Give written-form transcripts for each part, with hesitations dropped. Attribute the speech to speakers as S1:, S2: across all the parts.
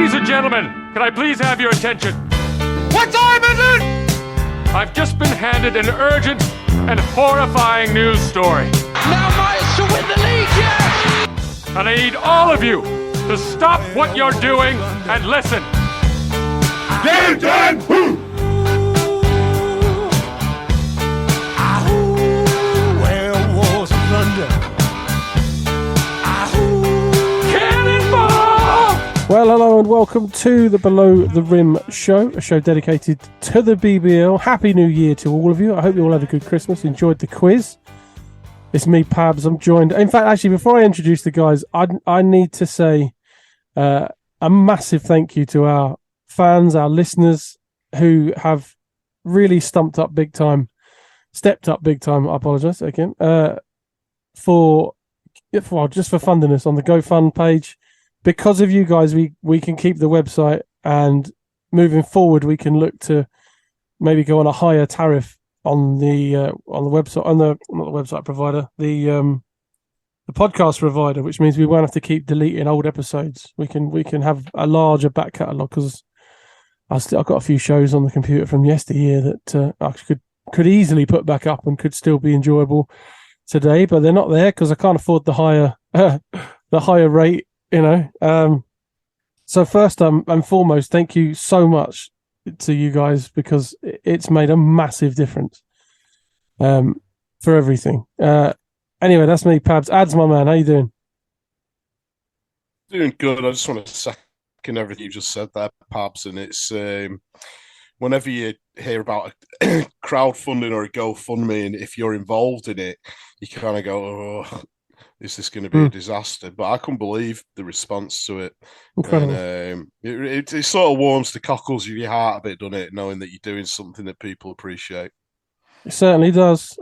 S1: Ladies and gentlemen, can I please have your attention?
S2: What time is it?
S1: I've just been handed an urgent and horrifying news story.
S2: Now Myers to win the league, yes!
S1: And I need all of you to stop what you're doing and listen.
S2: Werewolves of London.
S3: Well, hello and welcome to the Below the Rim show, a show dedicated to the BBL. Happy New Year to all of you. I hope you all had a good Christmas, enjoyed the quiz. It's me, Pabs. I'm joined. In fact, actually, before I introduce the guys, I need to say a massive thank you to our fans, our listeners who have really stepped up big time. I apologise again, for funding us on the GoFund page. Because of you guys, we can keep the website, and moving forward, we can look to maybe go on a higher tariff on the website, not the website provider, the podcast provider, which means we won't have to keep deleting old episodes. We can have a larger back catalogue, because I've got a few shows on the computer from yesteryear that I could easily put back up and could still be enjoyable today, but they're not there because I can't afford the higher rate. So first and foremost, thank you so much to you guys, because it's made a massive difference for everything. Anyway, that's me, Pabs. Ads, my man, how you doing?
S4: Doing good. I just want to second everything you just said there, Pabs. And it's whenever you hear about a crowdfunding or a GoFundMe, and if you're involved in it, you kind of go, "Oh, is this going to be a disaster?" But I couldn't believe the response to it.
S3: Incredible.
S4: And it sort of warms the cockles of your heart a bit, doesn't it? Knowing that you're doing something that people appreciate.
S3: It certainly does.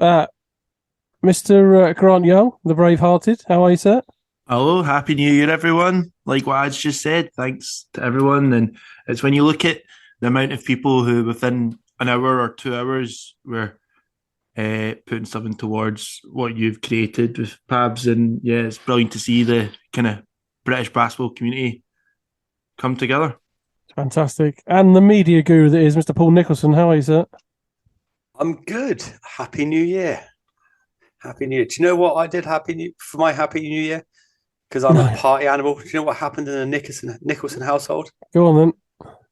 S3: Mr. Grant Young, the brave-hearted, how are you, sir?
S5: Hello, Happy New Year, everyone. Like what Ad's just said, thanks to everyone. And it's when you look at the amount of people who within an hour or 2 hours were putting something towards what you've created with Pabs, and yeah, it's brilliant to see the kind of British basketball community come together.
S3: Fantastic. And the media guru that is Mr. Paul Nicholson, how are you, sir?
S6: I'm good. Happy New Year. Happy New Year. Do you know what I did for my Happy New Year? Because I'm a party animal. Do you know what happened in the Nicholson household?
S3: Go on then.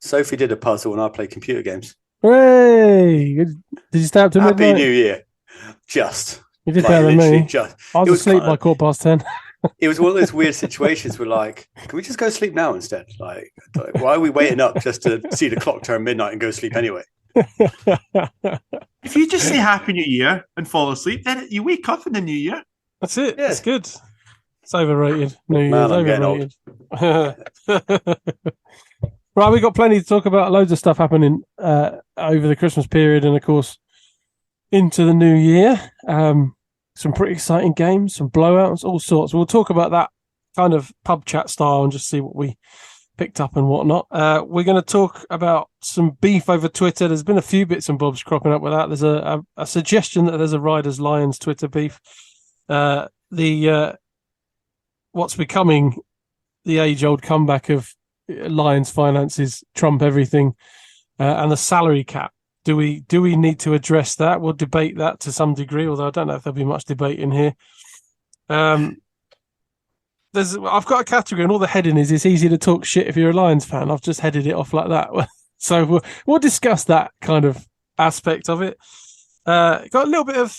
S6: Sophie did a puzzle and I played computer games.
S3: Hooray! Did you stay up to midnight?
S6: Happy New Year. Just.
S3: You did better than me.
S6: Just.
S3: I was asleep by 10:15.
S6: It was one of those weird situations where, like, can we just go sleep now instead? Like, why are we waiting up just to see the clock turn midnight and go sleep anyway?
S5: If you just say Happy New Year and fall asleep, then you wake up in the new year.
S3: That's it.
S6: Yeah.
S3: It's good. It's overrated. New Year's
S6: Man, I'm getting
S3: overrated. Right, we've got plenty to talk about. Loads of stuff happening over the Christmas period, and of course into the new year. Some pretty exciting games, some blowouts, all sorts. We'll talk about that kind of pub chat style and just see what we picked up and whatnot. We're going to talk about some beef over Twitter. There's been a few bits and bobs cropping up with that. There's a suggestion that there's a Riders Lions Twitter beef. What's becoming the age-old comeback of Lions finances trump everything, and the salary cap. Do we need to address that? We'll debate that to some degree, although I don't know if there'll be much debate in here. I've got a category, and all the heading is it's easy to talk shit if you're a Lions fan. I've just headed it off like that. So we'll discuss that kind of aspect of it. Got a little bit of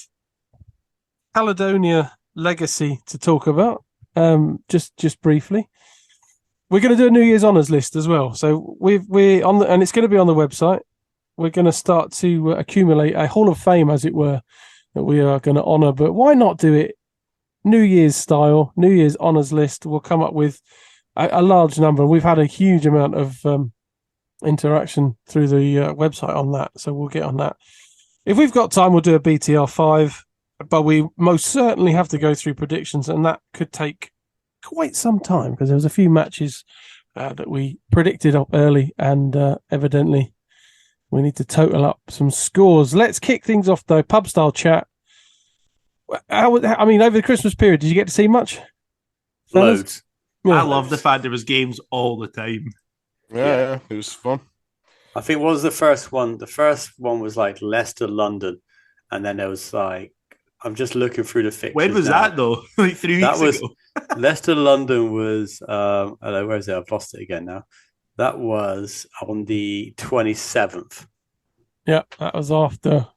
S3: Caledonia legacy to talk about, just briefly. We're going to do a New Year's honours list as well. So we're on and it's going to be on the website. We're going to start to accumulate a Hall of Fame, as it were, that we are going to honour. But why not do it New Year's style, New Year's honours list? We'll come up with a large number. We've had a huge amount of interaction through the website on that, so we'll get on that. If we've got time, we'll do a BTR 5, but we most certainly have to go through predictions, and that could take quite some time because there was a few matches that we predicted up early, and evidently we need to total up some scores. Let's kick things off, though. Pub style chat. Over the Christmas period, did you get to see much?
S6: Loads.
S5: Yeah. I love the fact there was games all the time.
S4: Yeah, it was fun.
S6: I think what was the first one? The first one was like Leicester, London, and then there was like I'm just looking through the fixtures.
S5: When was
S6: now.
S5: that though? Like 3
S6: That
S5: weeks
S6: was
S5: ago.
S6: Leicester, London was. Hello, where is it? I've lost it again now. That was on the 27th.
S3: Yeah, that was after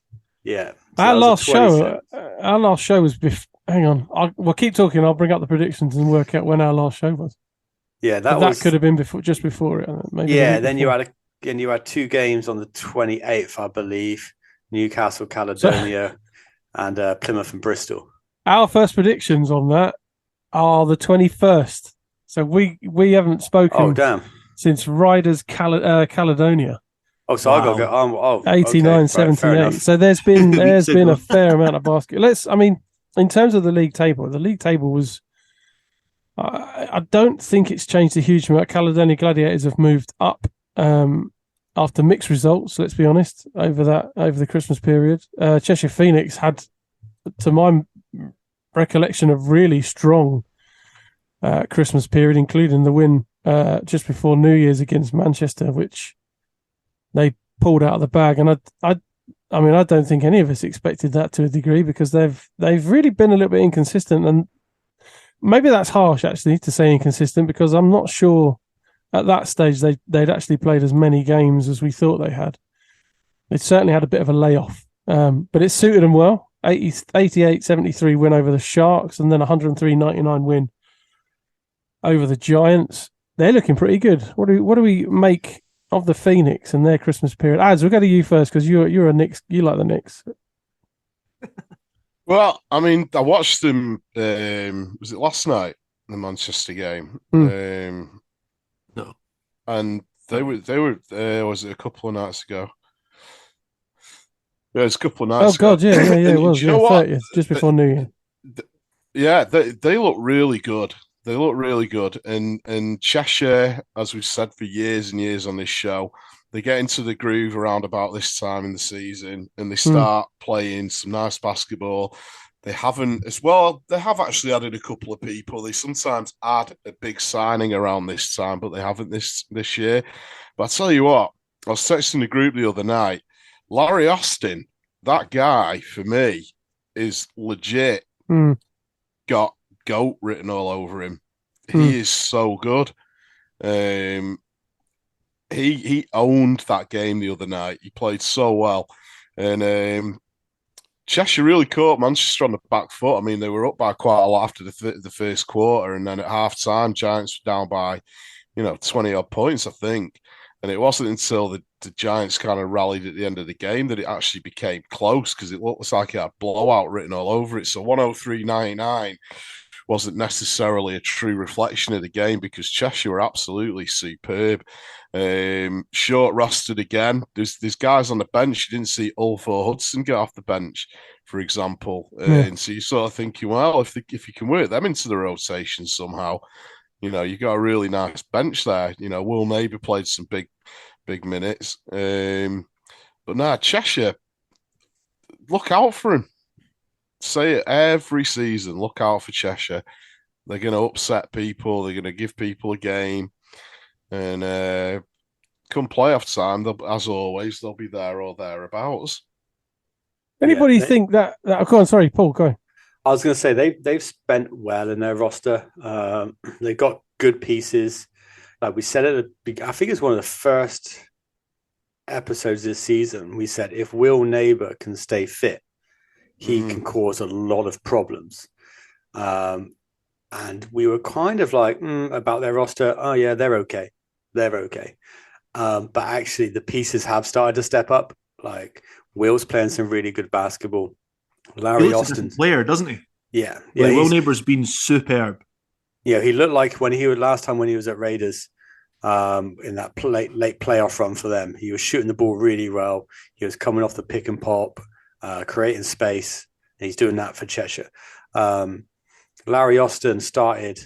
S6: Yeah, so
S3: our
S6: that was
S3: last
S6: the
S3: show.
S6: 27th.
S3: Our last show was. Hang on, we'll keep talking. I'll bring up the predictions and work out when our last show was.
S6: Yeah,
S3: But that could have been before, just before it. Maybe.
S6: Yeah,
S3: the
S6: then
S3: before.
S6: you had 2 games on the 28th, I believe. Newcastle, Caledonia, and Plymouth and Bristol.
S3: Our first predictions on that are the 21st. So we haven't spoken.
S6: Oh, damn.
S3: Since Riders Caledonia.
S6: Oh, so I got to go.
S3: 89,
S6: okay.
S3: 78.
S6: Right,
S3: so there's been
S5: ago.
S3: a fair amount of basketball. In terms of the league table was. I don't think it's changed a huge amount. Caledonia Gladiators have moved up after mixed results. Let's be honest, over the Christmas period. Cheshire Phoenix had, to my recollection, a really strong Christmas period, including the win just before New Year's against Manchester, which they pulled out of the bag. And I don't think any of us expected that to a degree, because they've really been a little bit inconsistent. And maybe that's harsh, actually, to say inconsistent, because I'm not sure at that stage they'd actually played as many games as we thought they had. They certainly had a bit of a layoff, but it suited them well. 88-73 win over the Sharks, and then 103-99 win over the Giants. They're looking pretty good. What do we make of the Phoenix and their Christmas period? Ads, we'll go to you first, because you're a Knicks. You like the Knicks.
S4: Well, I mean, I watched them. Was it last night? The Manchester game.
S5: No.
S4: And they were. Was it a couple of nights ago? Yeah, it was a couple of nights ago.
S3: Oh God, yeah, it was.
S4: You know what?
S3: 30th, just before New Year.
S4: Yeah, they look really good. They look really good. And Cheshire, as we've said for years and years on this show, they get into the groove around about this time in the season, and they start playing some nice basketball. They haven't, as well, they have actually added a couple of people. They sometimes add a big signing around this time, but they haven't this year. But I tell you what, I was texting the group the other night. Larry Austin, that guy, for me, is legit. Got GOAT written all over him. He is so good. He owned that game the other night. He played so well. And Cheshire really caught Manchester on the back foot. I mean, they were up by quite a lot after the first quarter, and then at half-time, Giants were down by, 20-odd points, I think. And it wasn't until the Giants kind of rallied at the end of the game that it actually became close, because it looks like it had blowout written all over it. So 103-99 wasn't necessarily a true reflection of the game, because Cheshire were absolutely superb. Short rostered again. There's guys on the bench. You didn't see Ulfo Hudson get off the bench, for example. And so you're sort of thinking, well, if you can work them into the rotation somehow, you've got a really nice bench there. Will Neighbour played some big minutes. But now Cheshire, look out for him. Say it every season. Look out for Cheshire. They're going to upset people. They're going to give people a game. And come playoff time, as always, they'll be there or thereabouts.
S3: Anybody think that? Go on, sorry, Paul, go.
S6: I was going to say they've spent well in their roster. They've got good pieces. Like we said I think it's one of the first episodes this season. We said if Will Neighbour can stay fit, he can cause a lot of problems. And we were kind of like about their roster. Oh yeah, they're okay. But actually, the pieces have started to step up. Like Will's playing some really good basketball. Larry Austin,
S5: player, doesn't he?
S6: Yeah.
S5: Will Neighbour's been superb.
S6: Yeah, he looked like when he was at Raiders, in that late playoff run for them. He was shooting the ball really well. He was coming off the pick and pop, creating space, and he's doing that for Cheshire. Larry Austin started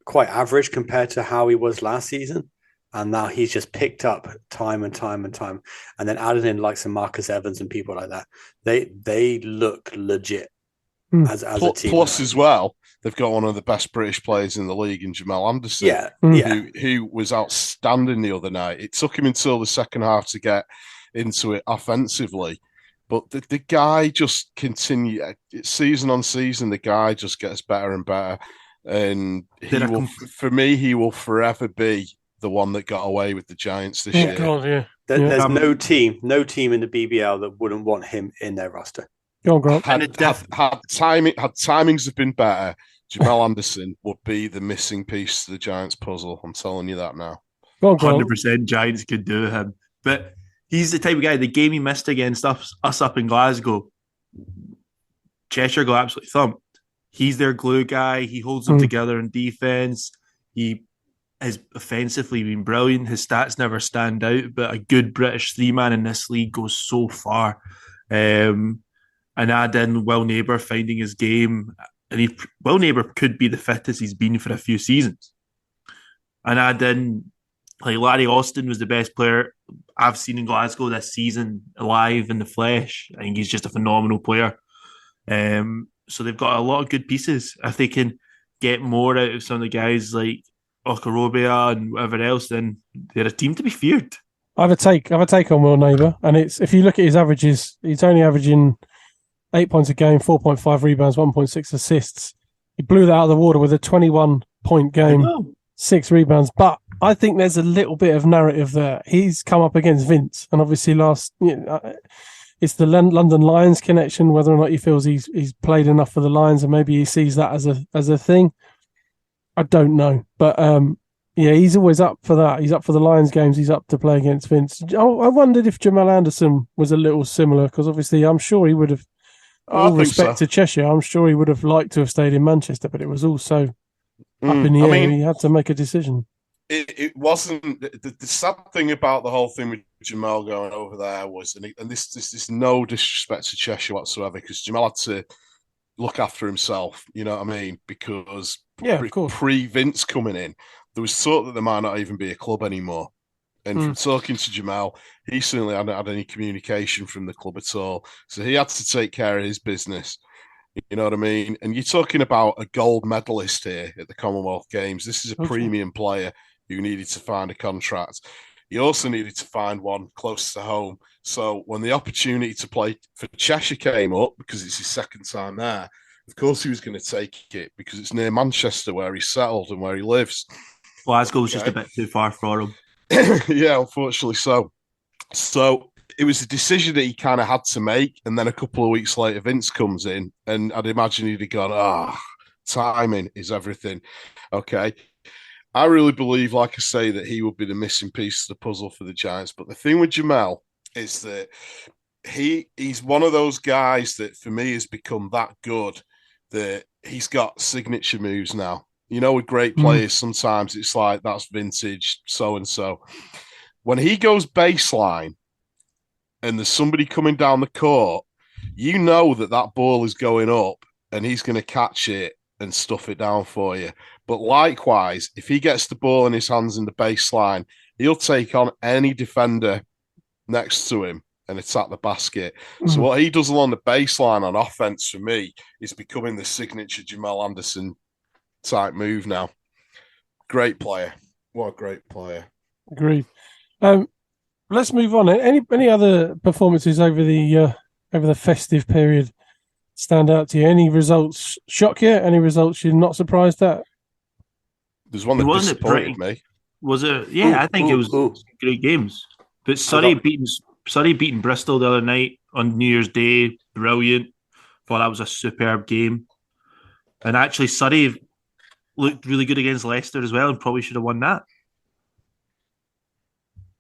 S6: quite average compared to how he was last season, and now he's just picked up time and time. And then added in like some Marcus Evans and people like that. They look legit. as a team.
S4: Plus, as well, they've got one of the best British players in the league in Jamal Anderson, who was outstanding the other night. It took him until the second half to get into it offensively, but the guy just season on season. The guy just gets better and better, and for me, he will forever be the one that got away with the Giants this year.
S3: God,
S6: There's no team in the BBL that wouldn't want him in their roster.
S3: Go on, Grant.
S4: Had timings have been better, Jamal Anderson would be the missing piece to the Giants puzzle. I'm telling you that now.
S3: Go on, Grant.
S5: 100% Giants could do him. But he's the type of guy, the game he missed against us up in Glasgow, Cheshire got absolutely thumped. He's their glue guy. He holds them together in defence. He has offensively been brilliant. His stats never stand out, but a good British three-man in this league goes so far. And add in Will Neighbour finding his game. And Will Neighbour could be the fittest he's been for a few seasons. And add in, like, Larry Austin was the best player I've seen in Glasgow this season, alive in the flesh. I think he's just a phenomenal player. So they've got a lot of good pieces. If they can get more out of some of the guys like Okorobia and whatever else, then they're a team to be feared.
S3: I have a take on Will Neighbour, and it's, if you look at his averages, he's only averaging 8 points a game, 4.5 rebounds, 1.6 assists. He blew that out of the water with a 21-point game, 6 rebounds. But I think there's a little bit of narrative there. He's come up against Vince, and obviously it's the London Lions connection, whether or not he feels he's played enough for the Lions, and maybe he sees that as a thing. I don't know. But he's always up for that. He's up for the Lions games. He's up to play against Vince. I wondered if Jamal Anderson was a little similar, because obviously I'm sure he would have, all respect to Cheshire, I'm sure he would have liked to have stayed in Manchester, but it was all so up in the air. He had to make a decision.
S4: It wasn't the sad thing about the whole thing with Jamal going over there was, and this is no disrespect to Cheshire whatsoever, because Jamal had to look after himself, you know what I mean? Because pre-Vince coming in, there was thought that there might not even be a club anymore. And from talking to Jamal, he certainly hadn't had any communication from the club at all. So he had to take care of his business. You know what I mean? And you're talking about a gold medalist here at the Commonwealth Games. This is a premium player who needed to find a contract. He also needed to find one close to home. So when the opportunity to play for Cheshire came up, because it's his second time there, of course he was going to take it, because it's near Manchester where he's settled and where he lives.
S5: Glasgow was just a bit too far for him.
S4: Yeah, unfortunately so. So it was a decision that he kind of had to make. And then a couple of weeks later, Vince comes in, and I'd imagine he'd have gone, timing is everything. Okay. I really believe, like I say, that he would be the missing piece of the puzzle for the Giants. But the thing with Jamal is that he's one of those guys that, for me, has become that good that he's got signature moves now. You know, with great players, sometimes it's like, that's vintage, so-and-so. When he goes baseline and there's somebody coming down the court, you know that ball is going up and he's going to catch it and stuff it down for you. But likewise, if he gets the ball in his hands in the baseline, he'll take on any defender next to him and attack the basket. So what he does along the baseline on offense, for me, is becoming the signature Jamal Anderson type move now. Great player. What a great player.
S3: Agreed. Let's move on. Any other performances over the festive period stand out to you? Any results shock you? Any results you're not surprised at?
S4: There's one that disappointed me.
S5: Was it? Yeah, I think it was great games. But Surrey beating Bristol the other night on New Year's Day, brilliant. Thought that was a superb game. And actually, Surrey looked really good against Leicester as well, and probably should have won that.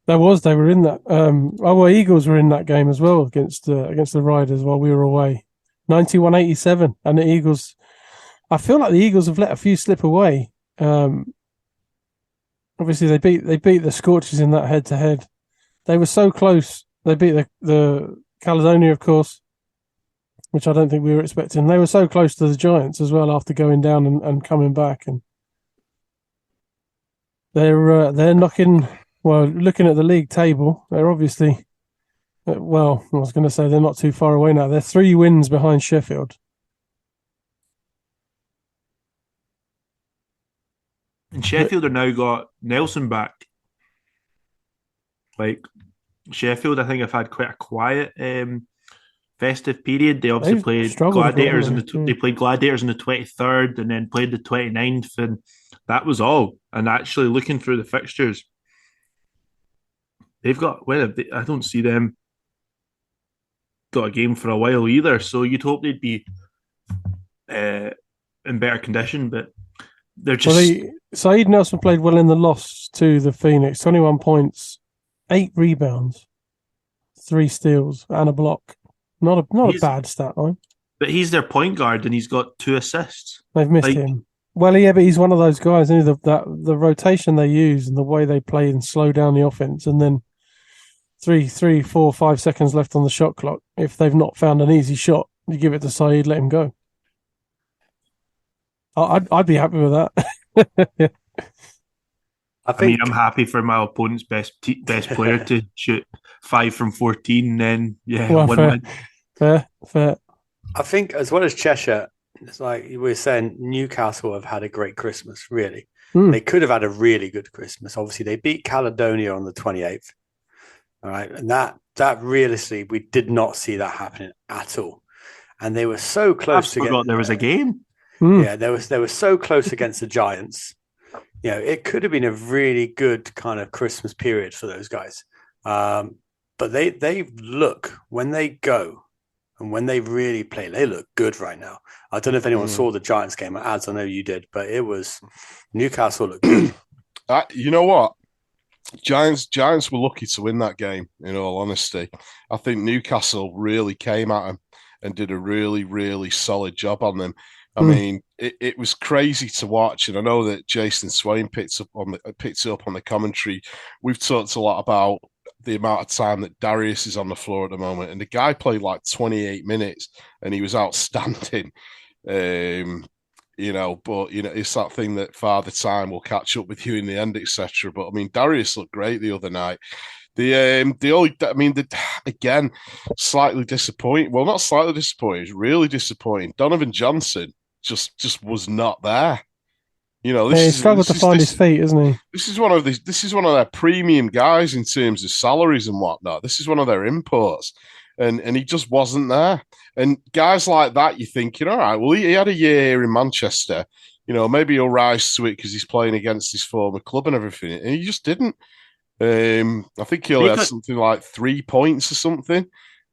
S3: They were in that. Eagles were in that game as well against the Riders while we were away. 91-87, and the Eagles. I feel like the Eagles have let a few slip away. Obviously, they beat the Scorchers in that head-to-head. They were so close. They beat the Caledonia, of course, which I don't think we were expecting. They were so close to the Giants as well after going down and coming back, and they're knocking. Well, looking at the league table, they're obviously, I was going to say they're not too far away now. They're 3 wins behind Sheffield.
S5: And Sheffield are now got Nelson back. Like Sheffield, I think have had quite a quiet festive period. They obviously
S3: They've
S5: played
S3: struggled a bit,
S5: Gladiators
S3: haven't they?
S5: they played Gladiators on the 23rd and then played the 29th, and that was all. And actually looking through the fixtures, they've got I don't see them got a game for a while either. So you'd hope they'd be in better condition, but they're just.
S3: Saeed Nelson played well in the loss to the Phoenix. 21 points, 8 rebounds, 3 steals, and a block. Not a bad stat line.
S5: But he's their point guard and he's got 2 assists.
S3: They've missed him. Well, yeah, but he's one of those guys. Isn't he? The rotation they use and the way they play and slow down the offense, and then 3, 4, 5 seconds left on the shot clock. If they've not found an easy shot, you give it to Saeed, let him go. I'd be happy with that.
S5: I'm happy for my opponent's best player to shoot 5 from 14. Then
S3: fair.
S6: I think as well as Cheshire, it's like we were saying, Newcastle have had a great Christmas. Really, They could have had a really good Christmas. Obviously, they beat Caledonia on the 28th. All right, and that realistically, we did not see that happening at all. And they were so close to
S5: forgot there was a game.
S6: Yeah, they were so close against the Giants. You know, it could have been a really good kind of Christmas period for those guys. But they look, when they go and when they really play, they look good right now. I don't know if anyone saw the Giants game, ads. I know you did, but Newcastle looked good.
S4: You know what? Giants were lucky to win that game, in all honesty. I think Newcastle really came at them and did a really, really solid job on them. I mean, it was crazy to watch, and I know that Jason Swain picked it up on the commentary. We've talked a lot about the amount of time that Darius is on the floor at the moment, and the guy played like 28 minutes, and he was outstanding. It's that thing that Father Time will catch up with you in the end, etc. But I mean, Darius looked great the other night. Again, slightly disappointing. Well, not slightly disappointing. It was really disappointing. Donovan Johnson just was not there. You know,
S3: he struggled to find his feet, isn't he?
S4: This is one of their premium guys in terms of salaries and whatnot. This is one of their imports, and he just wasn't there. And guys like that, you're thinking, all right, well, he had a year here in Manchester. You know, maybe he'll rise to it because he's playing against his former club and everything. And he just didn't. I think he only had something like 3 points or something.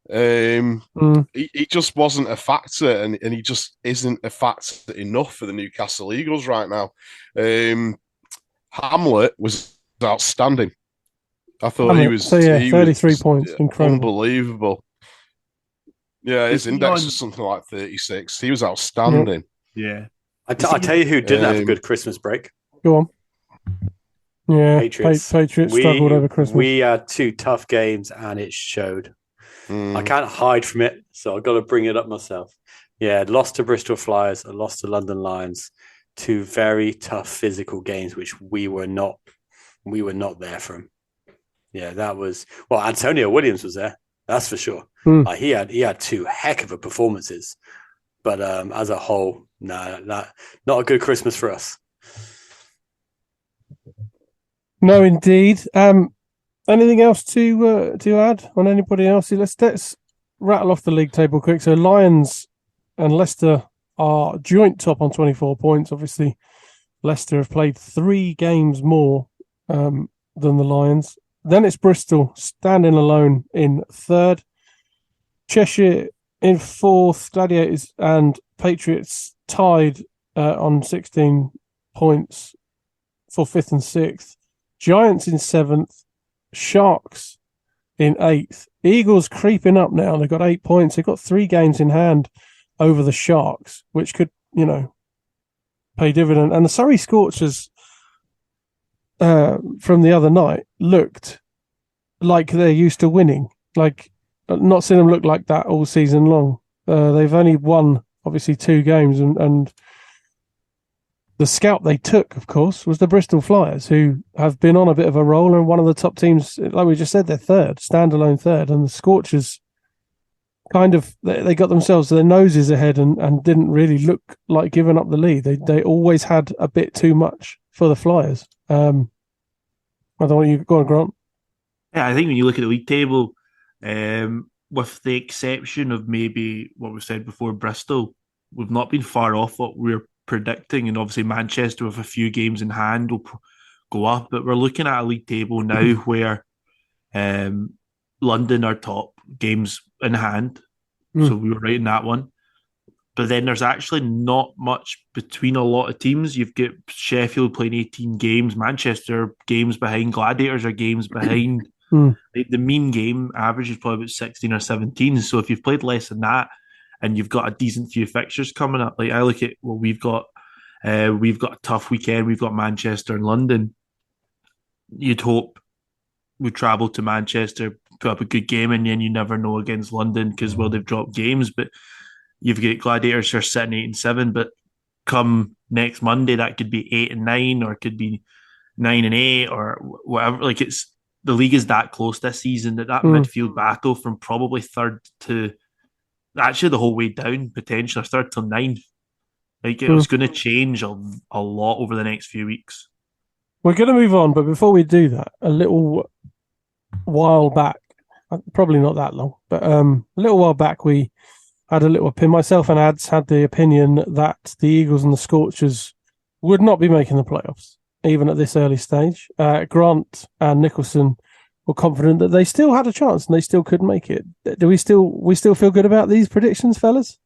S4: He just wasn't a factor, and he just isn't a factor enough for the Newcastle Eagles right now. Hamlet was outstanding. I thought he was
S3: 33 points, incredible,
S4: unbelievable. Yeah, his index was something like 36. He was outstanding.
S5: Yeah.
S6: I tell you who didn't have a good Christmas break.
S3: Go on. Yeah,
S6: Patriots.
S3: Patriots struggled over Christmas.
S6: We had 2 tough games, and it showed. I can't hide from it, so I've got to bring it up myself. Yeah, lost to Bristol Flyers, and lost to London Lions. 2 very tough physical games, which we were not there from. Yeah, that was Antonio Williams was there. That's for sure. He had 2 heck of a performances, but as a whole, not a good Christmas for us.
S3: No, indeed. Anything else to add on anybody else? Let's rattle off the league table quick. So Lions and Leicester are joint top on 24 points. Obviously, Leicester have played 3 games more than the Lions. Then it's Bristol standing alone in 3rd. Cheshire in 4th. Gladiators and Patriots tied on 16 points for 5th and 6th. Giants in 7th. Sharks in 8th. Eagles creeping up now. They've got 8 points. They've got 3 games in hand over the Sharks, which could, pay dividend. And the Surrey Scorchers from the other night looked like they're used to winning. Like, not seen them look like that all season long. They've only won, obviously, 2 games, and the scout they took, of course, was the Bristol Flyers, who have been on a bit of a roll and one of the top teams. Like we just said, they're 3rd, standalone 3rd, and the Scorchers kind of they got themselves their noses ahead and didn't really look like giving up the lead. They always had a bit too much for the Flyers. I don't want you go on, Grant.
S5: Yeah, I think when you look at the league table, with the exception of maybe what we said before, Bristol, we've not been far off what we're predicting. And obviously, Manchester, with a few games in hand, will go up. But we're looking at a league table now where London are top, games in hand. So we were right in that one. But then there's actually not much between a lot of teams. You've got Sheffield playing 18 games, Manchester games behind, Gladiators are games behind. The mean game average is probably about 16 or 17. So if you've played less than that and you've got a decent few fixtures coming up, like I look at what we've got a tough weekend. We've got Manchester and London. You'd hope we travel to Manchester, put up a good game, and then you never know against London because, well, they've dropped games, but you've got Gladiators who are sitting 8-7, but come next Monday, that could be 8-9, or it could be 9-8, or whatever. Like, it's the league is that close this season that midfield battle from probably third to actually the whole way down, potentially third till ninth. Like, it was going to change a lot over the next few weeks.
S3: We're going to move on, but before we do that, a little while back, probably not that long, but a little while back, we had a little opinion. Myself and Ads had the opinion that the Eagles and the Scorchers would not be making the playoffs, even at this early stage. Grant and Nicholson were confident that they still had a chance and they still could make it. Do we still feel good about these predictions, fellas?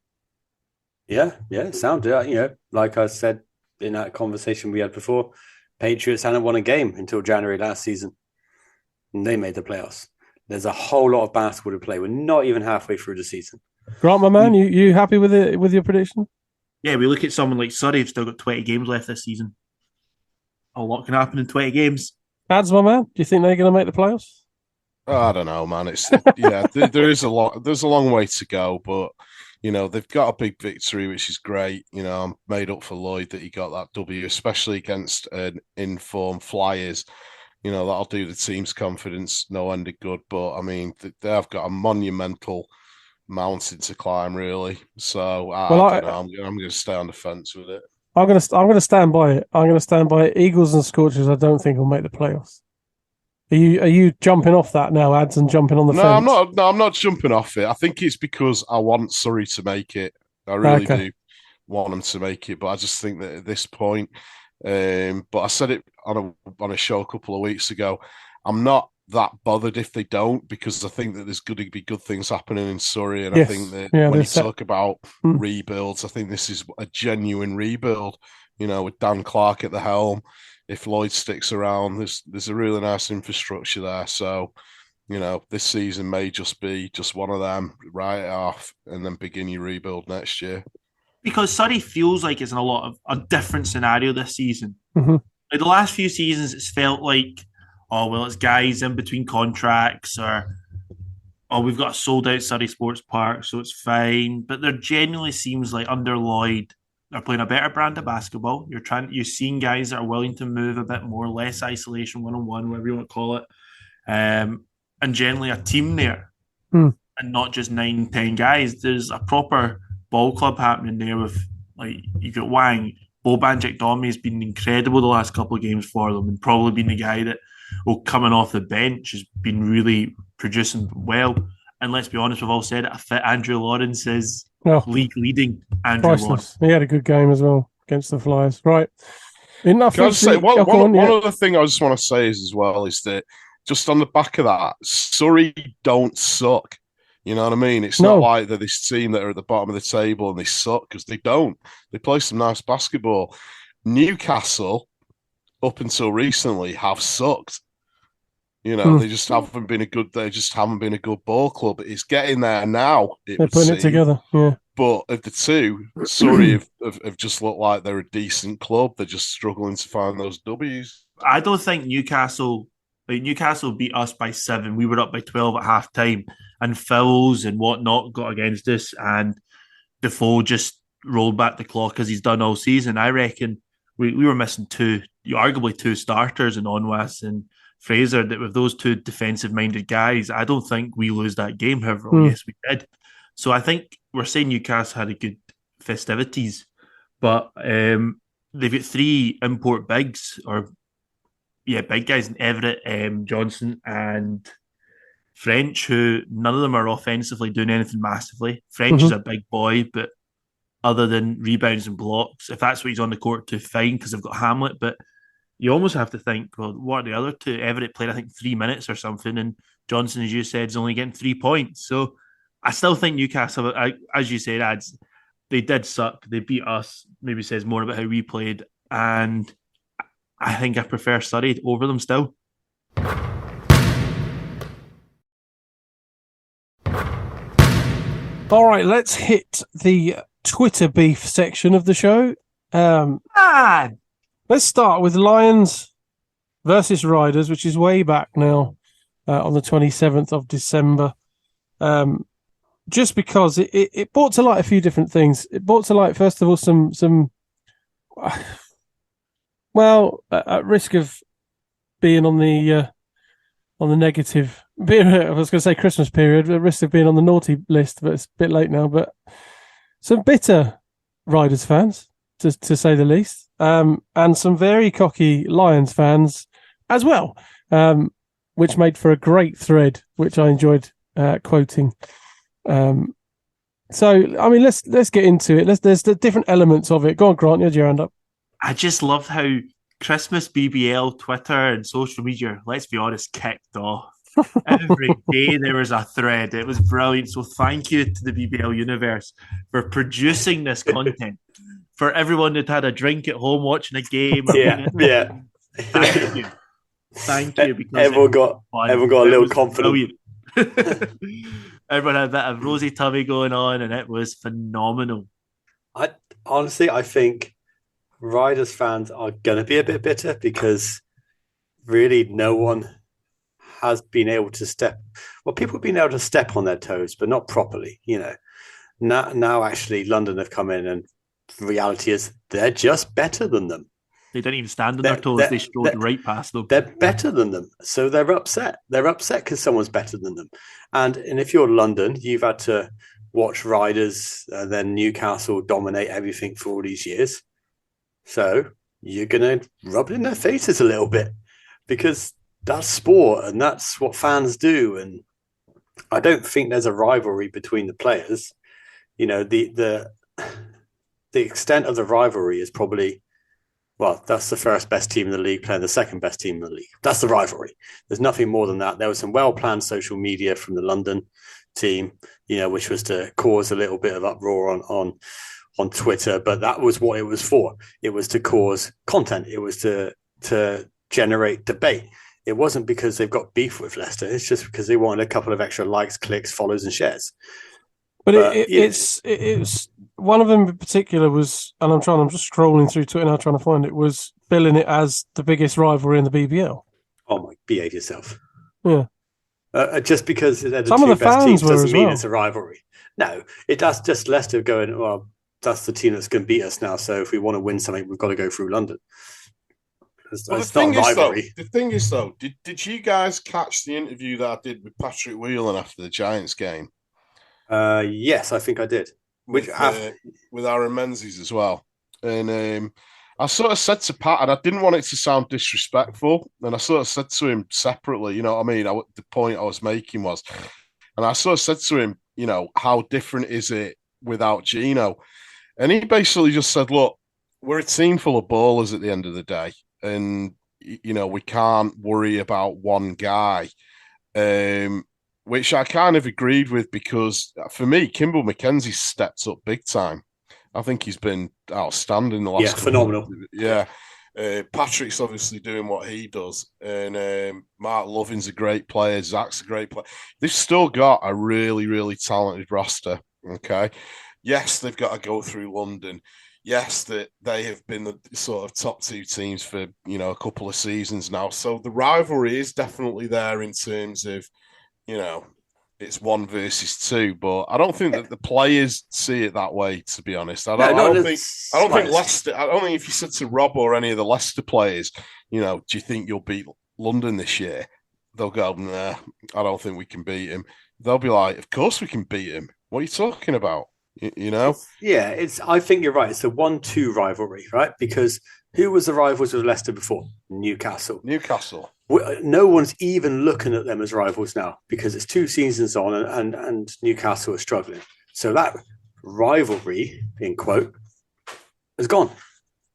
S6: Yeah, sound it. Like I said in that conversation we had before, Patriots hadn't won a game until January last season, and they made the playoffs. There's a whole lot of basketball to play. We're not even halfway through the season.
S3: Grant, my man, you happy with it, with your prediction?
S5: Yeah, we look at someone like Surrey who've still got 20 games left this season. A lot can happen in 20 games.
S3: Ads, my man, do you think they're going to make the playoffs?
S4: I don't know, man. There is a lot. There's a long way to go, but they've got a big victory, which is great. I'm made up for Lloyd that he got that W, especially against an informed Flyers. That'll do the team's confidence no end of good. But I mean, they have got a monumental mountain to climb, really. So I don't know. I'm going to stay on the fence with it.
S3: I'm going to stand by it. I'm going to stand by it. Eagles and Scorchers, I don't think will make the playoffs. Are you jumping off that now, Ads, and jumping on the fence?
S4: I'm not jumping off it. I think it's because I want Surrey to make it. I really do want them to make it, but I just think that at this point, but I said it on a show a couple of weeks ago, I'm not that bothered if they don't, because I think that there's going to be good things happening in Surrey, and yes. I think that when you talk about rebuilds, I think this is a genuine rebuild, with Dan Clark at the helm. If Lloyd sticks around, there's a really nice infrastructure there. So, this season may just be just one of them, write it off, and then begin your rebuild next year.
S5: Because Surrey feels like it's in a different scenario this season.
S3: Mm-hmm.
S5: Like the last few seasons, it's felt like, it's guys in between contracts, or we've got a sold out Surrey Sports Park, so it's fine. But there genuinely seems like under Lloyd, they're playing a better brand of basketball. You're seeing guys that are willing to move a bit more, less isolation, one-on-one, whatever you want to call it. And generally a team there, and not just 9-10 guys. There's a proper ball club happening there with, like, you got Wang. Boban Jackdomi has been incredible the last couple of games for them, and probably been the guy that, coming off the bench, has been really producing well. And let's be honest, we've all said it, a fit Andrew Lawrence is league leading Andrew Lawrence.
S3: He had a good game as well against the Flyers. Right. Enough.
S4: Can I just say, one other thing I just want to say is that just on the back of that, Surrey don't suck. You know what I mean? It's not like they're this team that are at the bottom of the table and they suck, because they don't. They play some nice basketball. Newcastle, up until recently, have sucked. They just haven't been a good. They just haven't been a good ball club. It's getting there now.
S3: They're putting it together. Yeah.
S4: But of the two, Surrey have just looked like they're a decent club. They're just struggling to find those W's.
S5: I don't think Newcastle beat us by 7. We were up by 12 at half time, and fouls and whatnot got against us, and Defoe just rolled back the clock as he's done all season. I reckon we were missing arguably two starters in Onwas and Fraser, that with those two defensive-minded guys, I don't think we lose that game. However, yes, we did. So I think we're saying Newcastle had a good festivities, but they've got three import bigs, big guys in Everett, Johnson, and French, who none of them are offensively doing anything massively. French is a big boy, but other than rebounds and blocks, if that's what he's on the court to, fine, because they've got Hamlet. But you almost have to think, well, what are the other two? Everett played, I think, 3 minutes or something, and Johnson, as you said, is only getting 3 points. So I still think Newcastle, as you said, ads, they did suck. They beat us. Maybe says more about how we played, and I think I prefer Surrey over them still.
S3: All right, let's hit the Twitter beef section of the show. Let's start with Lions versus Riders, which is way back now on the 27th of December. Just because it brought to light a few different things. It brought to light, first of all, some at risk of being on the negative, I was going to say Christmas period, at risk of being on the naughty list, but it's a bit late now. But some bitter Riders fans, to say the least, and some very cocky Lions fans as well, which made for a great thread, which I enjoyed quoting. So, I mean, let's get into it. There's the different elements of it. Go on, Grant, you're your hand up.
S5: I just love how Christmas BBL, Twitter, and social media, let's be honest, kicked off. Every day there was a thread. It was brilliant. So thank you to the BBL universe for producing this content. For everyone that had a drink at home watching a game. Thank you. Thank you. Because
S6: everyone got a little confident.
S5: Everyone had a bit of rosy tummy going on, and it was phenomenal.
S6: I think Riders fans are going to be a bit bitter because really no one has been able to people have been able to step on their toes, but not properly. Now actually London have come in, and the reality is they're just better than them.
S5: They didn't even stand on their toes. They strode right past them.
S6: They're better than them. So they're upset. They're upset because someone's better than them. And if you're London, you've had to watch Riders, then Newcastle dominate everything for all these years. So you're going to rub it in their faces a little bit because that's sport and that's what fans do. And I don't think there's a rivalry between the players. The extent of the rivalry is probably, that's the first best team in the league playing the second best team in the league. That's the rivalry. There's nothing more than that. There was some well-planned social media from the London team, which was to cause a little bit of uproar on Twitter, but that was what it was for. It was to cause content. It was to generate debate. It wasn't because they've got beef with Leicester. It's just because they wanted a couple of extra likes, clicks, follows, and shares.
S3: But it's one of them in particular was, and I'm just scrolling through Twitter now trying to find it, was billing it as the biggest rivalry in the BBL.
S6: Oh my, behave yourself.
S3: Yeah.
S6: Just because they're the
S3: Some
S6: two
S3: of the
S6: best
S3: fans
S6: teams
S3: were
S6: doesn't
S3: as
S6: mean
S3: well.
S6: It's a rivalry. No, that's just Leicester going, well, that's the team that's going to beat us now. So if we want to win something, we've got to go through London.
S4: Well, the thing is, though, did you guys catch the interview that I did with Patrick Whelan after the Giants game?
S6: Yes, I think I did.
S4: With Aaron Menzies as well. And I sort of said to Pat, and I didn't want it to sound disrespectful, and I sort of said to him separately, you know what I mean? The point I was making was, and I sort of said to him, how different is it without Gino? And he basically just said, look, we're a team full of ballers at the end of the day. And, we can't worry about one guy, which I kind of agreed with because for me, Kimball McKenzie stepped up big time. I think he's been outstanding the last
S6: phenomenal.
S4: Patrick's obviously doing what he does. And Mark Lovin's a great player. Zach's a great player. They've still got a really, really talented roster. Okay. Yes, they've got to go through London. Yes, that they have been the sort of top two teams for, a couple of seasons now. So the rivalry is definitely there in terms of, it's 1 versus 2, but I don't think that the players see it that way, to be honest. I don't think Leicester, I don't think if you said to Rob or any of the Leicester players, do you think you'll beat London this year? They'll go, nah, I don't think we can beat him. They'll be like, of course we can beat him. What are you talking about? You know?
S6: Yeah, I think you're right. It's a 1-2 rivalry, right? Because who was the rivals with Leicester before? Newcastle. No one's even looking at them as rivals now because it's 2 seasons on and Newcastle are struggling. So that rivalry, in quote, has gone.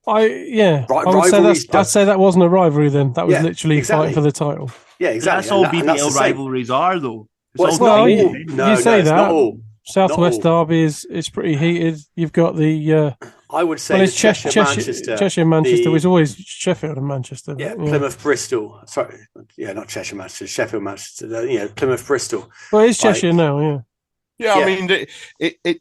S3: I'd say that wasn't a rivalry then. That was literally fighting for the title.
S6: Yeah, exactly.
S5: That's all BBL rivalries are, though.
S3: You say that. Southwest Derby is pretty heated. You've got the
S6: I would say Cheshire
S3: Manchester was always Sheffield and Manchester.
S6: Yeah, Plymouth Bristol. Sorry, not Cheshire Manchester, Sheffield Manchester. Plymouth Bristol.
S3: Well, it's Cheshire now. Yeah.
S4: Yeah, I mean it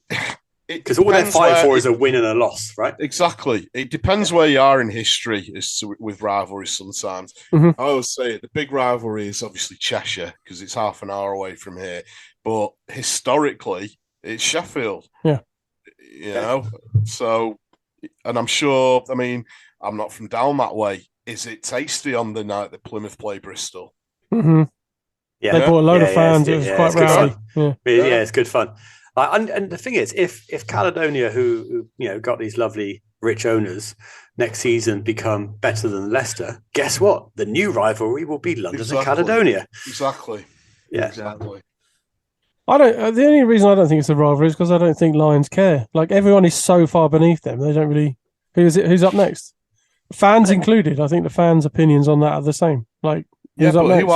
S6: because all they're fighting for is a win and a loss, right?
S4: Exactly. It depends where you are in history with rivalries sometimes.
S3: Mm-hmm.
S4: I always say the big rivalry is obviously Cheshire because it's half an hour away from here. But historically, it's Sheffield.
S3: Yeah.
S4: You know? So, and I'm sure, I mean, I'm not from down that way. Is it tasty on the night that Plymouth play Bristol?
S3: Mm-hmm. Yeah. They brought a load of fans. It was quite rowdy.
S6: It's good fun. And the thing is, if Caledonia, who got these lovely rich owners, next season become better than Leicester, guess what? The new rivalry will be London and Caledonia.
S4: Exactly.
S6: Yeah.
S4: Exactly.
S3: The only reason I don't think it's a rivalry is because I don't think Lions care. Like everyone is so far beneath them, they don't really. Who's up next? Fans included. I think the fans' opinions on that are the same. Like.
S4: Yeah, but who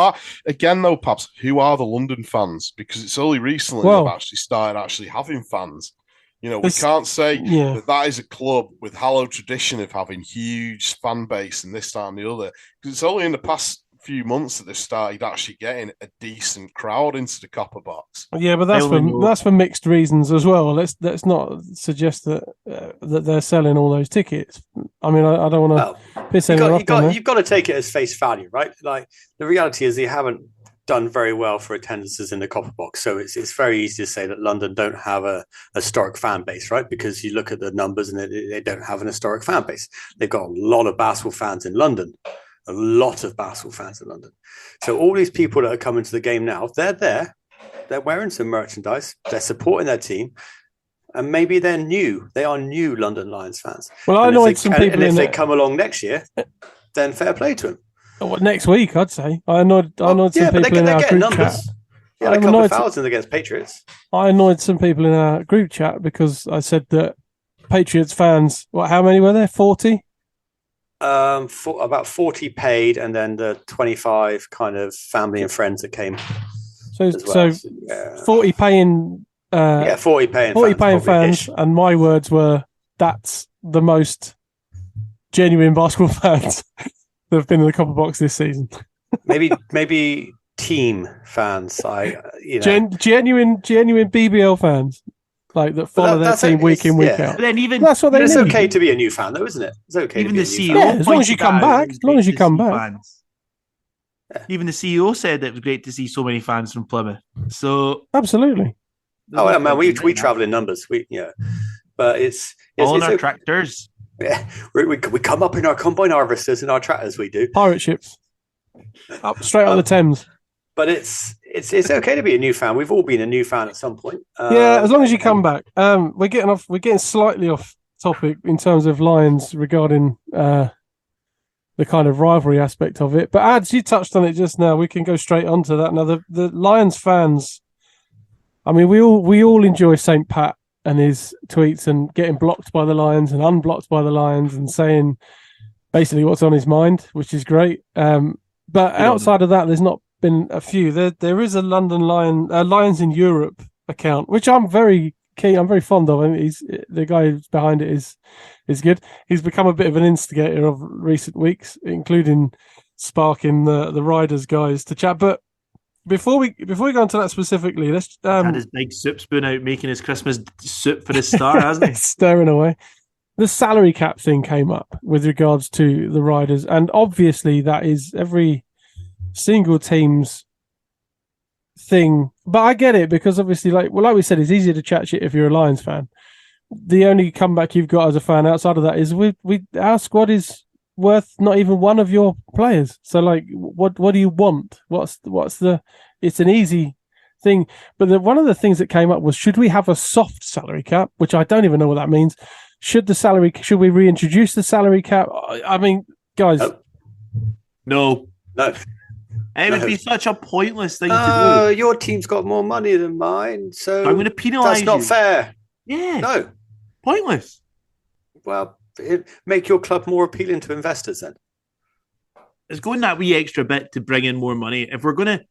S4: are the London fans? Because it's only recently they've actually started having fans. We can't say that is a club with hallowed tradition of having huge fan base and this, that, and the other. Because it's only in the past few months that they've started actually getting a decent crowd into the Copper Box.
S3: Yeah, but that's for mixed reasons as well. Let's not suggest that they're selling all those tickets. I mean, I don't want to piss anyone off.
S6: You've got to take it as face value, right? Like the reality is they haven't done very well for attendances in the Copper Box, so it's very easy to say that London don't have a historic fan base, right? Because you look at the numbers and they don't have an historic fan base. They've got a lot of basketball fans in London. A lot of basketball fans in London. So all these people that are coming to the game now, they're there. They're wearing some merchandise. They're supporting their team. And maybe they're new. They are new London Lions fans.
S3: Well, I annoyed some people.
S6: And if they come along next year, then fair play to them.
S3: Next week, I'd say. I annoyed some people in our group chat.
S6: Yeah, a couple of thousand against Patriots.
S3: I annoyed some people in our group chat because I said that Patriots fans, how many were there? 40?
S6: About 40 paid, and then the 25 kind of family and friends that came.
S3: So 40 paying.
S6: 40 paying.
S3: 40 paying fans, and my words were, "That's the most genuine basketball fans that have been in the Copper Box this season."
S6: maybe team fans,
S3: genuine BBL fans. Like that follow their team week in, week out.
S5: But then
S3: that's what they need.
S6: It's okay to be a new fan, though, isn't it? It's okay.
S5: Even the CEO,
S3: as long as you come back. As long as you come back.
S5: Even the CEO said it was great to see so many fans from Plymouth. So
S3: absolutely.
S6: Oh yeah, man, we travel in numbers. But it's
S5: all our tractors.
S6: Yeah, we come up in our combine harvesters and our tractors. We do
S3: pirate ships up straight on the Thames.
S6: But it's okay to be a new fan. We've all been a new fan at some point.
S3: As long as you come back. We're getting slightly off topic in terms of Lions regarding the kind of rivalry aspect of it. But Ads, you touched on it just now. We can go straight onto that. Now the Lions fans, I mean, we all enjoy St. Pat and his tweets and getting blocked by the Lions and unblocked by the Lions and saying basically what's on his mind, which is great. But outside of that, there's not been a few. There is a London Lions in Europe account, which I'm very keen. I'm very fond of. And the guy who's behind it is good. He's become a bit of an instigator of recent weeks, including sparking the Riders guys to chat. But before we go into that specifically, let's
S5: had his big soup spoon out making his Christmas soup for his star, hasn't he?
S3: Staring away. The salary cap thing came up with regards to the Riders, and obviously that is every single team's thing. But I get it, because obviously, like we said, it's easier to chat shit if you're a Lions fan. The only comeback you've got as a fan outside of that is our squad is worth not even one of your players. So like, what do you want? What's the? It's an easy thing. But one of the things that came up was, should we have a soft salary cap, which I don't even know what that means. Should we reintroduce the salary cap? I mean, guys.
S5: No. It would be such a pointless thing to do.
S6: Your team's got more money than mine, so
S5: I'm going to penalise you.
S6: That's not fair.
S5: Yeah.
S6: No.
S5: Pointless.
S6: Well, make your club more appealing to investors then.
S5: It's going that wee extra bit to bring in more money. If we're going to,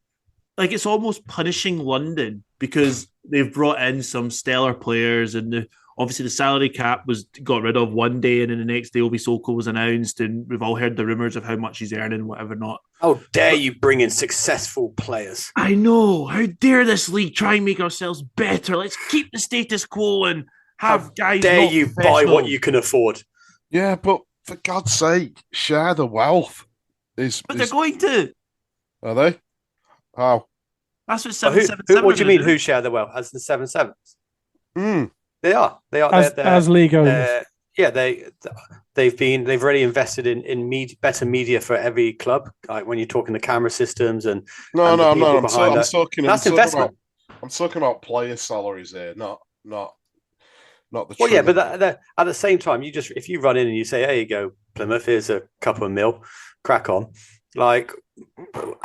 S5: it's almost punishing London because they've brought in some stellar players, and obviously the salary cap was got rid of one day, and then the next day Obi Soko was announced, and we've all heard the rumours of how much he's earning, whatever not.
S6: How dare you bring in successful players?
S5: I know. How dare this league try and make ourselves better? Let's keep the status quo and have guys.
S6: How dare you buy what you can afford?
S4: Yeah, but for God's sake, share the wealth.
S5: But they're going to.
S4: Are they? How?
S5: That's what 777.
S6: What do you mean? Who share the wealth? As the 7-7s? They are.
S3: As league owners.
S6: They've already invested in better media for every club. Like when you're talking the camera systems and
S4: I'm not.
S6: That's investment.
S4: I'm talking about player salaries here, not the.
S6: Well, yeah, but at the same time, if you run in and you say, "There you go, Plymouth, here's a couple of mil, crack on." Like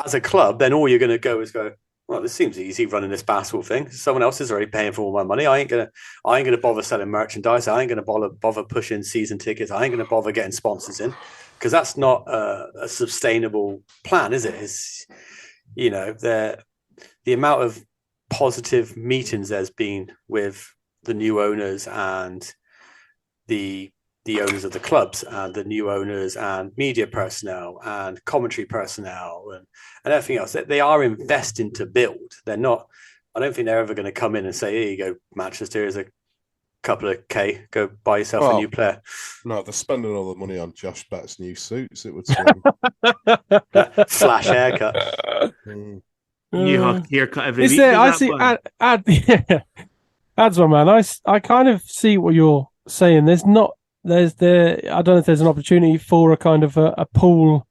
S6: as a club, then all you're going to go is go, well, this seems easy running this basketball thing. Someone else is already paying for all my money. I ain't gonna bother selling merchandise. I ain't gonna bother pushing season tickets. I ain't gonna bother getting sponsors in, because that's not a sustainable plan, is it? It's, the amount of positive meetings there's been with the new owners and the owners of the clubs and the new owners and media personnel and commentary personnel and everything else. They are investing to build. They're not. I don't think they're ever going to come in and say, "Here you go, Manchester. Here's a couple of K. Go buy yourself a new player."
S4: No, they're spending all the money on Josh Bett's new suits. It would seem.
S6: Flash haircut.
S5: New haircut every week.
S3: I see. Ads one, man. I kind of see what you're saying. I don't know if there's an opportunity for a kind of a pool,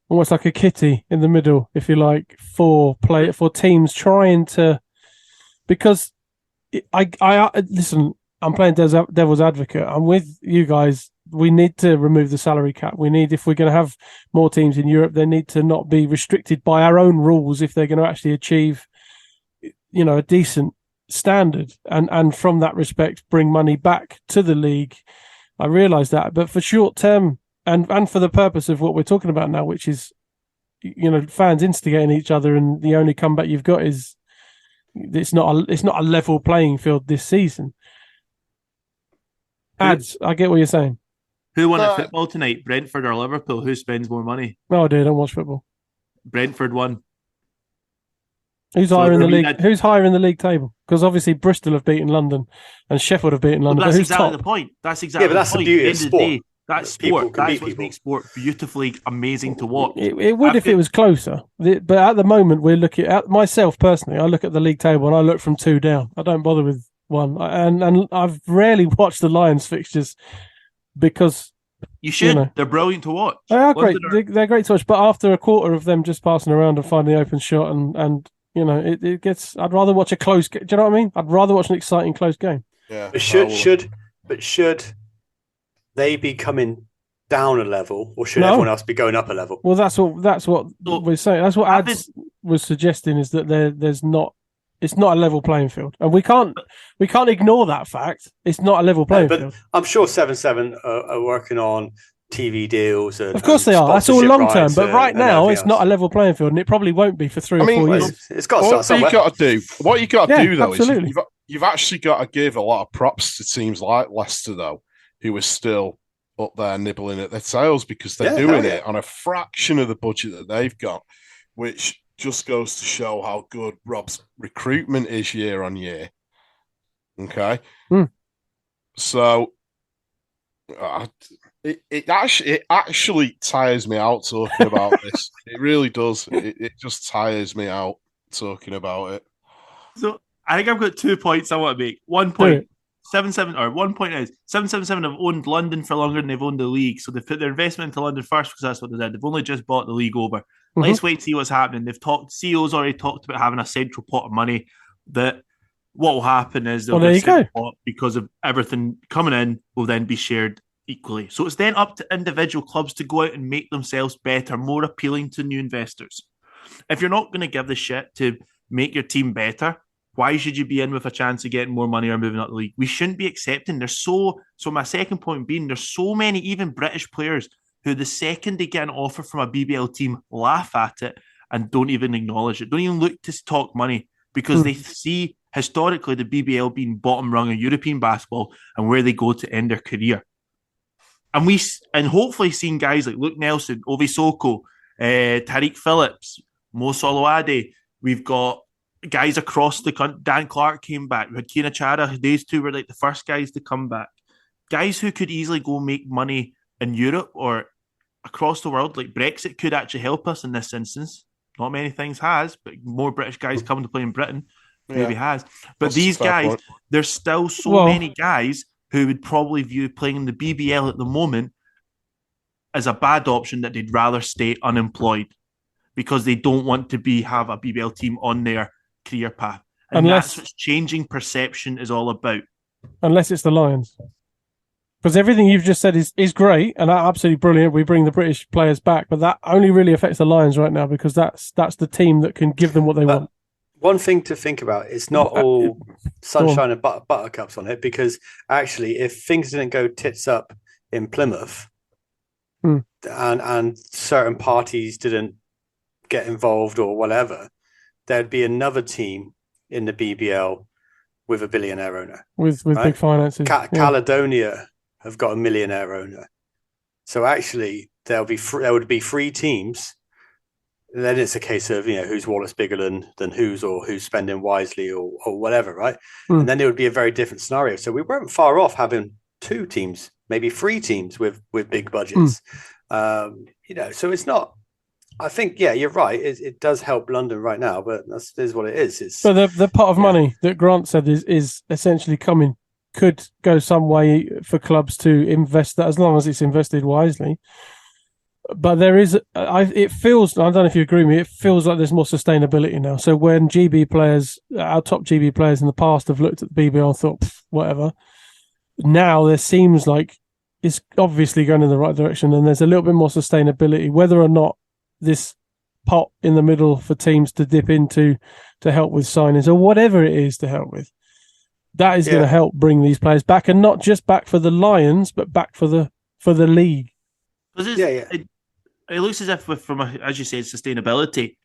S3: almost like a kitty in the middle, if you like, for teams trying to, because I listen, I'm playing devil's advocate. I'm with you guys. We need to remove the salary cap. If we're going to have more teams in Europe, they need to not be restricted by our own rules if they're going to actually achieve, a decent standard, and from that respect, bring money back to the league. I realise that, but for short term and for the purpose of what we're talking about now, which is, fans instigating each other, and the only comeback you've got is it's not a level playing field this season. Ads, I get what you're saying.
S5: Who won at football tonight? Brentford or Liverpool? Who spends more money?
S3: No idea. I don't watch football.
S5: Brentford won.
S3: Who's higher in the league? Who's higher in the league table? Because obviously Bristol have beaten London and Sheffield have beaten London.
S5: Well, that's
S3: but who's
S5: exactly
S3: top?
S5: the point. That's exactly
S6: but that's
S5: the point.
S6: The beauty of sport.
S5: That's sport. That's what makes sport beautifully amazing to watch.
S3: It would if it was closer. But at the moment, we're looking at myself personally. I look at the league table and I look from 2 down. I don't bother with 1. And I've rarely watched the Lions fixtures because
S5: you should. They're brilliant to watch.
S3: They are great. They're great to watch. But after a quarter of them just passing around and finding the open shot and it gets. I'd rather watch a close. Do you know what I mean? I'd rather watch an exciting close game.
S4: Yeah.
S6: But should they be coming down a level, or should everyone else be going up a level?
S3: Well, that's what we're saying. That's what Ads was suggesting, is that there's not. It's not a level playing field, and we can't ignore that fact. It's not a level playing field.
S6: I'm sure 7-7 are working on TV deals.
S3: Of course they are. That's all long term. But right now, it's not a level playing field, and it probably won't be for 3 or 4 years.
S6: It's got to start somewhere.
S4: What you got to do though
S3: absolutely.
S4: is you've actually got to give a lot of props to teams like Leicester, though, who are still up there nibbling at their tails, because they're doing it on a fraction of the budget that they've got, which just goes to show how good Rob's recruitment is year on year. Okay, so it actually tires me out talking about this. It really does. It just tires me out talking about it.
S5: So I think I've got 2 points I want to make. 1 point. 7-7 or 1 point is 777 have owned London for longer than they've owned the league, so they've put their investment into London first because that's what they did. They've only just bought the league over. Let's wait and see what's happening. CEO's already talked about having a central pot of money that what will happen is they'll
S3: Well, there you
S5: get
S3: go.
S5: because of everything coming in will then be shared equally. So it's then up to individual clubs to go out and make themselves better, more appealing to new investors. If you're not going to give the shit to make your team better, why should you be in with a chance of getting more money or moving up the league? We shouldn't be accepting. So my second point being, there's so many even British players who the second they get an offer from a BBL team laugh at it and don't even acknowledge it, don't even look to talk money because they see historically the BBL being bottom rung of European basketball and where they go to end their career. And hopefully seeing guys like Luke Nelson, Ovi Soko, Tariq Phillips, Mo Soloade. We've got guys across the country. Dan Clark came back. We had Kina Chara. These two were like the first guys to come back. Guys who could easily go make money in Europe or across the world. Like Brexit could actually help us in this instance. Not many things has, but more British guys coming to play in Britain maybe has. But
S4: That's
S5: these
S4: a fair
S5: guys,
S4: point.
S5: there's still so many guys who would probably view playing in the BBL at the moment as a bad option that they'd rather stay unemployed because they don't want to have a BBL team on their career path. And that's what changing perception is all about.
S3: Unless it's the Lions. Because everything you've just said is great and absolutely brilliant. We bring the British players back, but that only really affects the Lions right now because that's the team that can give them what they want.
S6: One thing to think about, it's not all sunshine and buttercups on it, because actually if things didn't go tits up in Plymouth and certain parties didn't get involved or whatever, there'd be another team in the BBL with a billionaire owner.
S3: With big finances.
S6: Caledonia have got a millionaire owner. So actually there would be 3 teams. Then it's a case of, whose wallet's bigger than whose, or who's spending wisely or whatever, right? And then it would be a very different scenario. So we weren't far off having 2 teams, maybe 3 teams with big budgets. So it's not, I think, you're right. It does help London right now, but that is what it is.
S3: So the pot of money that Grant said is essentially coming could go some way for clubs to invest that as long as it's invested wisely. But there is, it feels, I don't know if you agree with me, it feels like there's more sustainability now. So when our top GB players in the past have looked at the BBL and thought, whatever, now there seems like it's obviously going in the right direction and there's a little bit more sustainability, whether or not this pot in the middle for teams to dip into to help with signings or whatever it is to help with. That is going to help bring these players back, and not just back for the Lions, but back for the league.
S5: It looks as if, as you said, sustainability.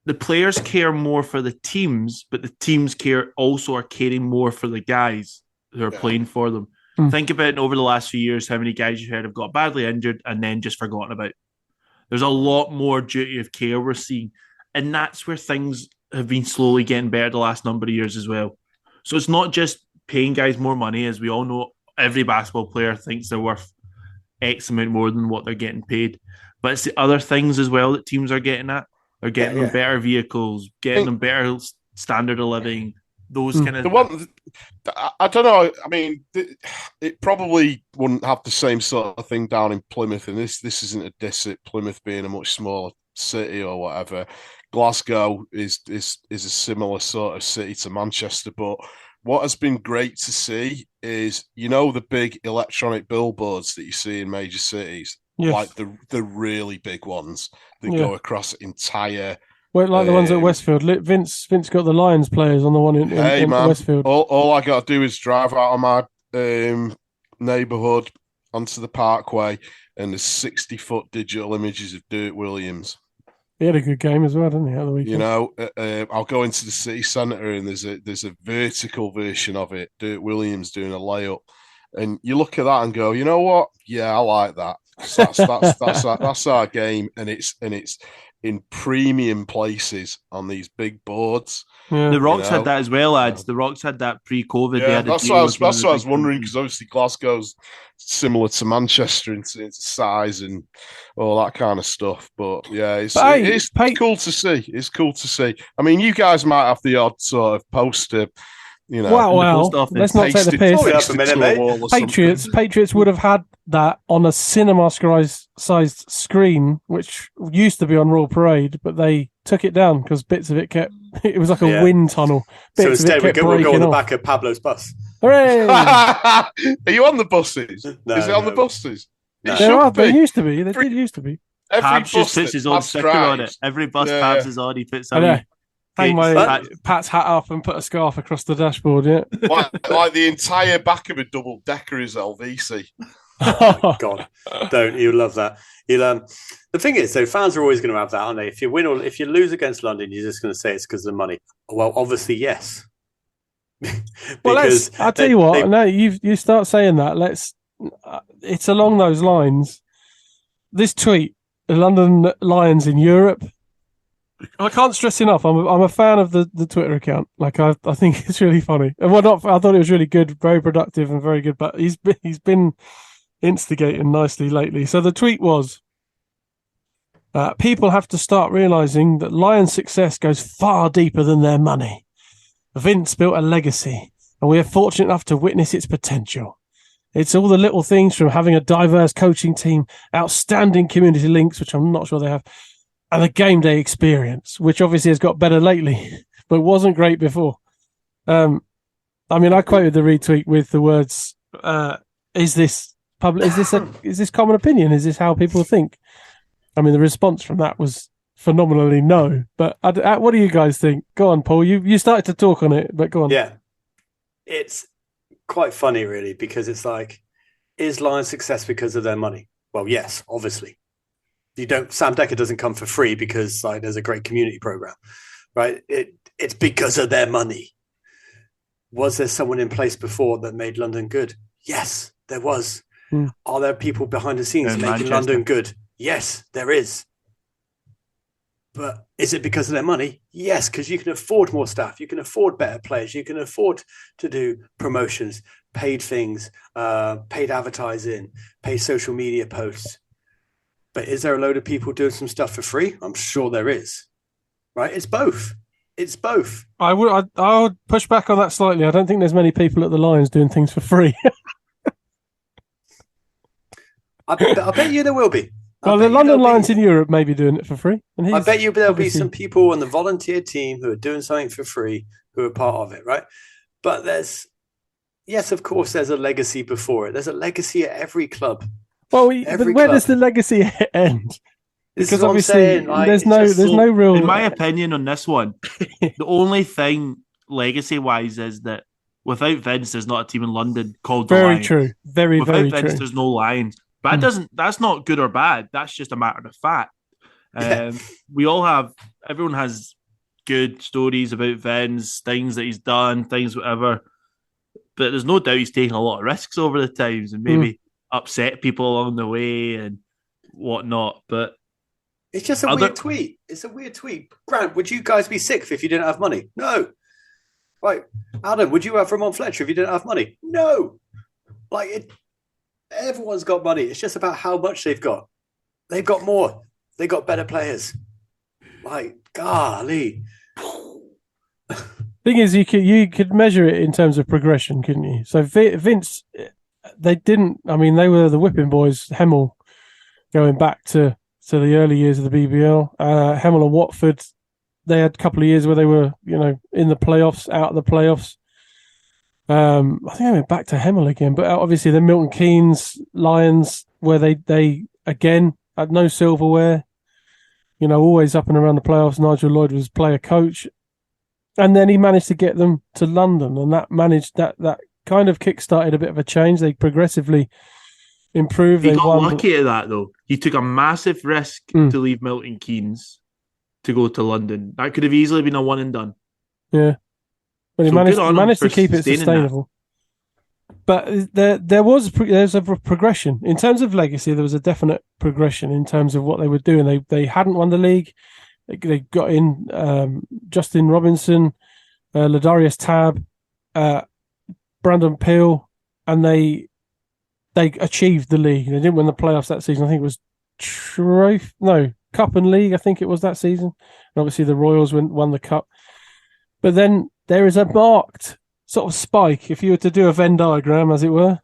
S5: The players care more for the teams, but the teams are caring more for the guys who are playing for them. Think about it over the last few years, how many guys you've heard have got badly injured and then just forgotten about. There's a lot more duty of care we're seeing, and that's where things have been slowly getting better the last number of years as well. So it's not just paying guys more money, as we all know. Every basketball player thinks they're worth X amount more than what they're getting paid. But it's the other things as well that teams are getting at. They're getting them better vehicles, getting them better standard of living, those kind of things.
S4: I don't know. I mean, it probably wouldn't have the same sort of thing down in Plymouth, and this isn't a diss at Plymouth being a much smaller city or whatever. Glasgow is a similar sort of city to Manchester, but what has been great to see is, the big electronic billboards that you see in major cities, like the really big ones that go across entire.
S3: Well, like the ones at Westfield. Vince got the Lions players on the one in Westfield.
S4: All I got to do is drive out of my neighbourhood onto the Parkway, and there's 60-foot digital images of Dirk Williams.
S3: He had a good game as well, didn't he, at the weekend?
S4: I'll go into the city centre and there's a vertical version of it, Dirk Williams doing a layup, and you look at that and go, you know what? Yeah, I like that. That's our game, and it's in premium places on these big boards.
S5: Yeah. The Rocks had that as well, lads. The Rocks had that pre-COVID.
S4: Yeah, that's what I was wondering, because obviously Glasgow's similar to Manchester in size and all that kind of stuff. But yeah, it's cool to see. It's cool to see. I mean, you guys might have the odd sort of poster.
S3: Well, let's not take the piss. Patriots would have had that on a cinema-sized screen, which used to be on Royal Parade, but they took it down because bits of it kept... It was like a wind tunnel.
S6: So
S3: Bits of it
S6: instead,
S3: kept
S6: we'll go on the
S3: off.
S6: back of Pablo's bus.
S3: Hooray!
S4: Are you on the buses?
S6: No,
S4: Is it on
S6: no.
S4: the buses?
S6: No.
S4: It
S3: There
S4: should
S3: are.
S4: be.
S3: They used to be. They did used to be.
S4: Every
S5: Pabs just
S4: bus
S5: puts
S4: that
S5: his own
S4: Pabs
S5: sticker on it.
S4: drives.
S5: Every bus
S4: Yeah,
S5: Pabs
S4: yeah.
S5: is on, he puts
S3: I know.
S5: on.
S3: Hang my
S6: But-
S3: Pat's hat up and put a scarf across the dashboard, yeah.
S4: Like the entire back of a double decker is LVC.
S6: Oh my God, don't you love that? The thing is, though, fans are always going to have that, aren't they? If you win or if you lose against London, you're just going to say it's because of the money. Well, obviously, yes.
S3: Well, I'll tell you what. No, you start saying that. It's along those lines. This tweet, the London Lions in Europe. I can't stress enough. I'm a fan of the Twitter account. Like I think it's really funny. Well, not. I thought it was really good, very productive, and very good. But he's been instigating nicely lately. So the tweet was, people have to start realising that Lions' success goes far deeper than their money. Vince built a legacy, and we are fortunate enough to witness its potential. It's all the little things from having a diverse coaching team, outstanding community links, which I'm not sure they have, and the game day experience, which obviously has got better lately, but wasn't great before. I mean, I quoted the retweet with the words, is this public? Is this common opinion? Is this how people think? I mean, the response from that was phenomenally no. But what do you guys think? Go on, Paul. You started to talk on it, but go on.
S6: Yeah, it's quite funny, really, because it's like, is Lions' success because of their money? Well, yes, obviously. Sam Decker doesn't come for free because there's a great community program, right? It's because of their money. Was there someone in place before that made London good? Yes, there was. Are there people behind the scenes making London good? Yes, there is. But is it because of their money? Yes, because you can afford more staff. You can afford better players. You can afford to do promotions, paid things, paid advertising, paid social media posts. But is there a load of people doing some stuff for free? I'm sure there is. Right? It's both. It's both.
S3: I would push back on that slightly. I don't think there's many people at the Lions doing things for free.
S6: I bet you there will be.
S3: Well, the London Lions in Europe may be doing it for free. And
S6: I bet you there'll be some people on the volunteer team who are doing something for free who are part of it, right? But yes, of course, there's a legacy before it. There's a legacy at every club.
S3: Well, but where does the legacy end? Because obviously there's no real...
S5: In my opinion on this one, the only thing legacy-wise is that without Vince, there's not a team in London called the Lions.
S3: Very true. Very
S5: Without
S3: Vince,
S5: true. There's no Lions. But that's not good or bad. That's just a matter of fact. Everyone has good stories about Vince, things that he's done, things whatever. But there's no doubt he's taken a lot of risks over the times and maybe upset people along the way and whatnot. But
S6: it's just a weird tweet. It's a weird tweet. Grant, would you guys be sick if you didn't have money? No. Right. Adam, would you have Ramon Fletcher if you didn't have money? No. Everyone's got money. It's just about how much they've got. They've got more. They've got better players. Golly.
S3: Thing is, you could measure it in terms of progression, couldn't you? So Vince, they didn't. I mean, they were the whipping boys. Hemel, going back to the early years of the BBL. Hemel and Watford, they had a couple of years where they were, in the playoffs, out of the playoffs. I think I went back to Hemel again, but obviously the Milton Keynes Lions, where they again had no silverware, always up and around the playoffs. Nigel Lloyd was player coach, and then he managed to get them to London, and that kind of kick-started a bit of a change. They progressively improved.
S5: He got lucky at that though. He took a massive risk to leave Milton Keynes to go to London. That could have easily been a one and done.
S3: Yeah. But he managed to keep it sustainable. But there's a progression. In terms of legacy, there was a definite progression in terms of what they were doing. They hadn't won the league. They got in Justin Robinson, Ladarius Tab, Brandon Peel, and they achieved the league. They didn't win the playoffs that season. I think it was Cup and League, I think it was that season. And obviously the Royals won the Cup. But then there is a marked sort of spike, if you were to do a Venn diagram, as it were.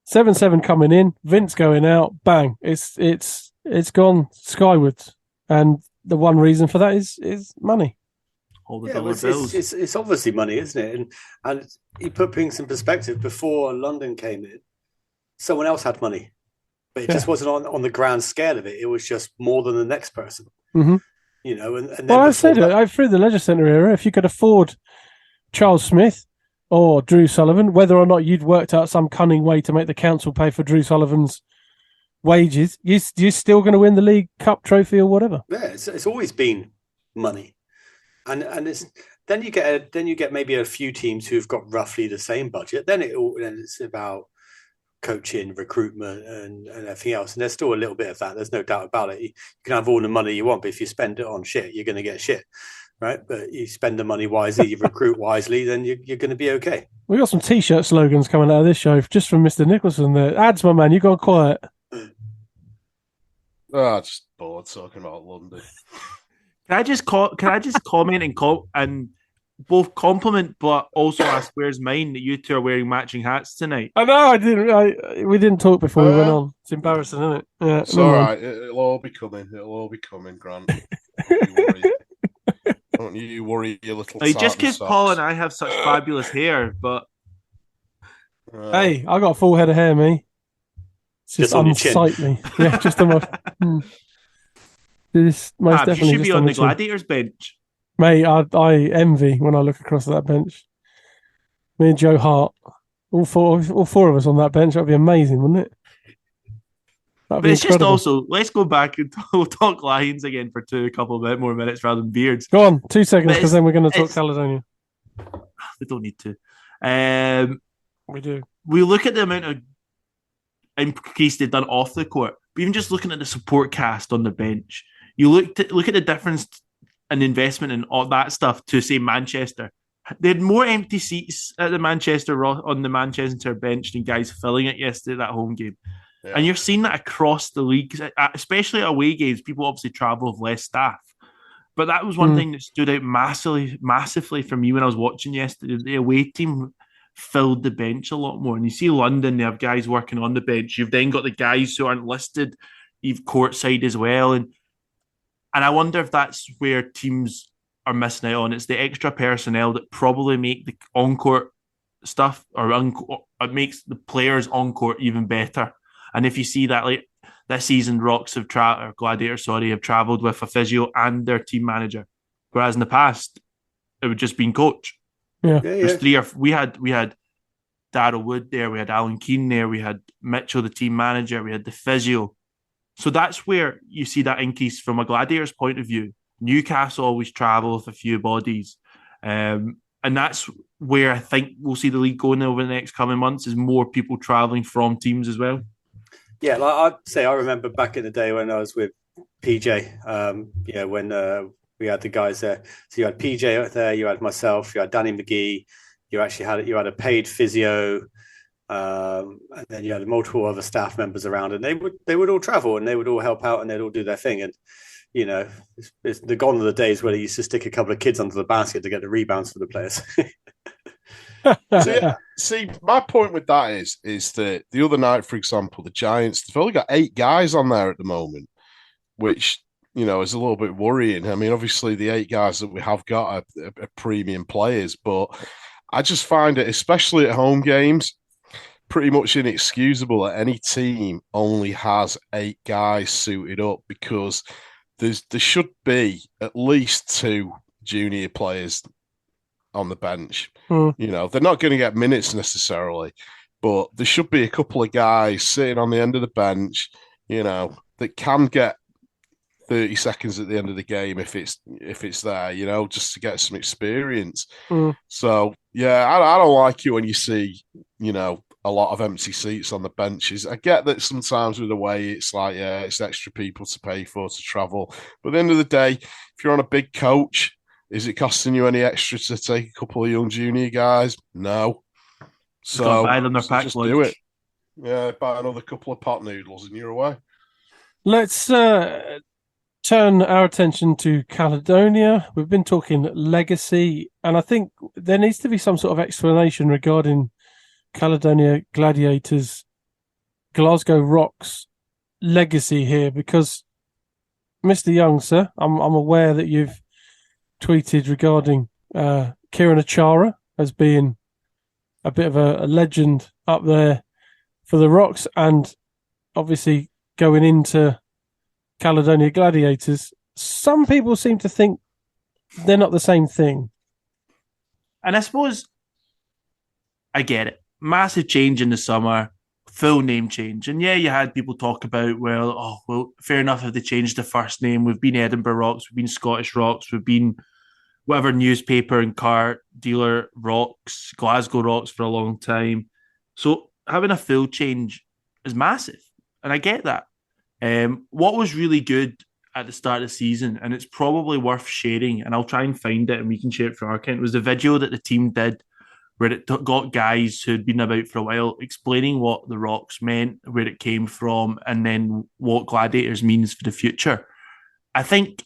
S3: 7-7 coming in, Vince going out, bang! It's gone skywards, and the one reason for that is money.
S5: All the
S6: Yeah,
S5: dollar
S6: but
S5: bills.
S6: it's obviously money, isn't it? And you put things in perspective. Before London came in, someone else had money, but it just wasn't on the grand scale of it. It was just more than the next person.
S3: Mm-hmm.
S6: You know, and then
S3: well, I said it through the Leisure Centre era. If you could afford Charles Smith or Drew Sullivan, whether or not you'd worked out some cunning way to make the council pay for Drew Sullivan's wages, you're still going to win the League Cup trophy or whatever.
S6: Yeah, it's always been money, and it's then you get maybe a few teams who've got roughly the same budget. Then it's about coaching, recruitment, and everything else. And there's still a little bit of that. There's no doubt about it. You can have all the money you want, but if you spend it on shit, you're going to get shit. Right, but you spend the money wisely, you recruit wisely, then you're going to be okay.
S3: We got some T-shirt slogans coming out of this show just from Mr. Nicholson. There, ads, my man, you gone quiet.
S4: Just bored talking about London.
S5: Can I just comment and both compliment, but also ask where's mine that you two are wearing matching hats tonight?
S3: I know we didn't talk before we went on. It's embarrassing, isn't it? Yeah,
S4: it's all right. It'll all be coming. Grant. Don't you worry your little.
S5: Just because Paul and I have such fabulous hair, but
S3: hey, I got a full head of hair, me. It's just unsightly. Yeah, just on my. This most definitely
S5: you should be on the Gladiators bench,
S3: mate. I envy when I look across that bench. Me and Joe Hart, all four of us on that bench. That'd be amazing, wouldn't it?
S5: But it's incredible. Just also, let's go back and talk Lions again for a couple of more minutes rather than beards.
S3: Go on, 2 seconds, because then we're going to talk Caledonia.
S5: We don't need to.
S3: We do.
S5: We look at the amount of increase they've done off the court, but even just looking at the support cast on the bench, you look at the difference in investment and all that stuff to, say, Manchester. They had more empty seats at the on the Manchester bench than guys filling it yesterday, that home game. Yeah. And you're seeing that across the league, especially at away games. People obviously travel with less staff. But that was one thing that stood out massively for me when I was watching yesterday. The away team filled the bench a lot more. And you see London, they have guys working on the bench. You've then got the guys who aren't listed. You've courtside as well. And I wonder if that's where teams are missing out on. It's the extra personnel that probably make the on-court stuff or it makes the players on-court even better. And if you see that, like this season, Gladiators have travelled with a physio and their team manager, whereas in the past it would just been coach.
S3: Yeah,
S5: there's we had Darryl Wood there, we had Alan Keane there, we had Mitchell, the team manager, we had the physio. So that's where you see that increase from a Gladiators point of view. Newcastle always travel with a few bodies, and that's where I think we'll see the league going over the next coming months is more people travelling from teams as well.
S6: Yeah, like I'd say I remember back in the day when I was with PJ, when we had the guys there. So you had PJ there, you had myself, you had Danny McGee, you had a paid physio, and then you had multiple other staff members around, and they would all travel and they would all help out and they'd all do their thing. And you know, it's the gone are the days where they used to stick a couple of kids under the basket to get the rebounds for the players.
S4: See, my point with that is that the other night, for example, the Giants, they've only got 8 guys on there at the moment, which, you know, is a little bit worrying. I mean, obviously the 8 guys that we have got are premium players, but I just find it, especially at home games, pretty much inexcusable that any team only has 8 guys suited up because there should be at least 2 junior players on the bench. You know, they're not going to get minutes necessarily, but there should be a couple of guys sitting on the end of the bench, you know, that can get 30 seconds at the end of the game if it's there, you know, just to get some experience. So, yeah, I don't like it when you see, you know, a lot of empty seats on the benches. I get that sometimes with the way it's like, yeah, it's extra people to pay for to travel. But at the end of the day, if you're on a big coach, is it costing you any extra to take a couple of young junior guys? No. So
S5: buy them their pack
S4: just
S5: lunch.
S4: do it. Yeah, buy another couple of pot noodles and you're away.
S3: Let's turn our attention to Caledonia. We've been talking legacy, and I think there needs to be some sort of explanation regarding Caledonia Gladiators' Glasgow Rocks legacy here? Because, Mr. Young, sir, I'm aware that you've tweeted regarding Kieran Achara as being a bit of a legend up there for the Rocks, and obviously going into Caledonia Gladiators. Some people seem to think they're not the same thing.
S5: And I suppose I get it. Massive change in the summer, full name change. And yeah, you had people talk about, well, fair enough if they changed the first name. We've been Edinburgh Rocks, we've been Scottish Rocks, we've been whatever newspaper and car dealer Rocks, Glasgow Rocks for a long time. So having a full change is massive. And I get that. What was really good at the start of the season, and it's probably worth sharing, and I'll try and find it and we can share it for our account, was the video that the team did where it got guys who'd been about for a while explaining what the Rocks meant, where it came from, and then what Gladiators means for the future. I think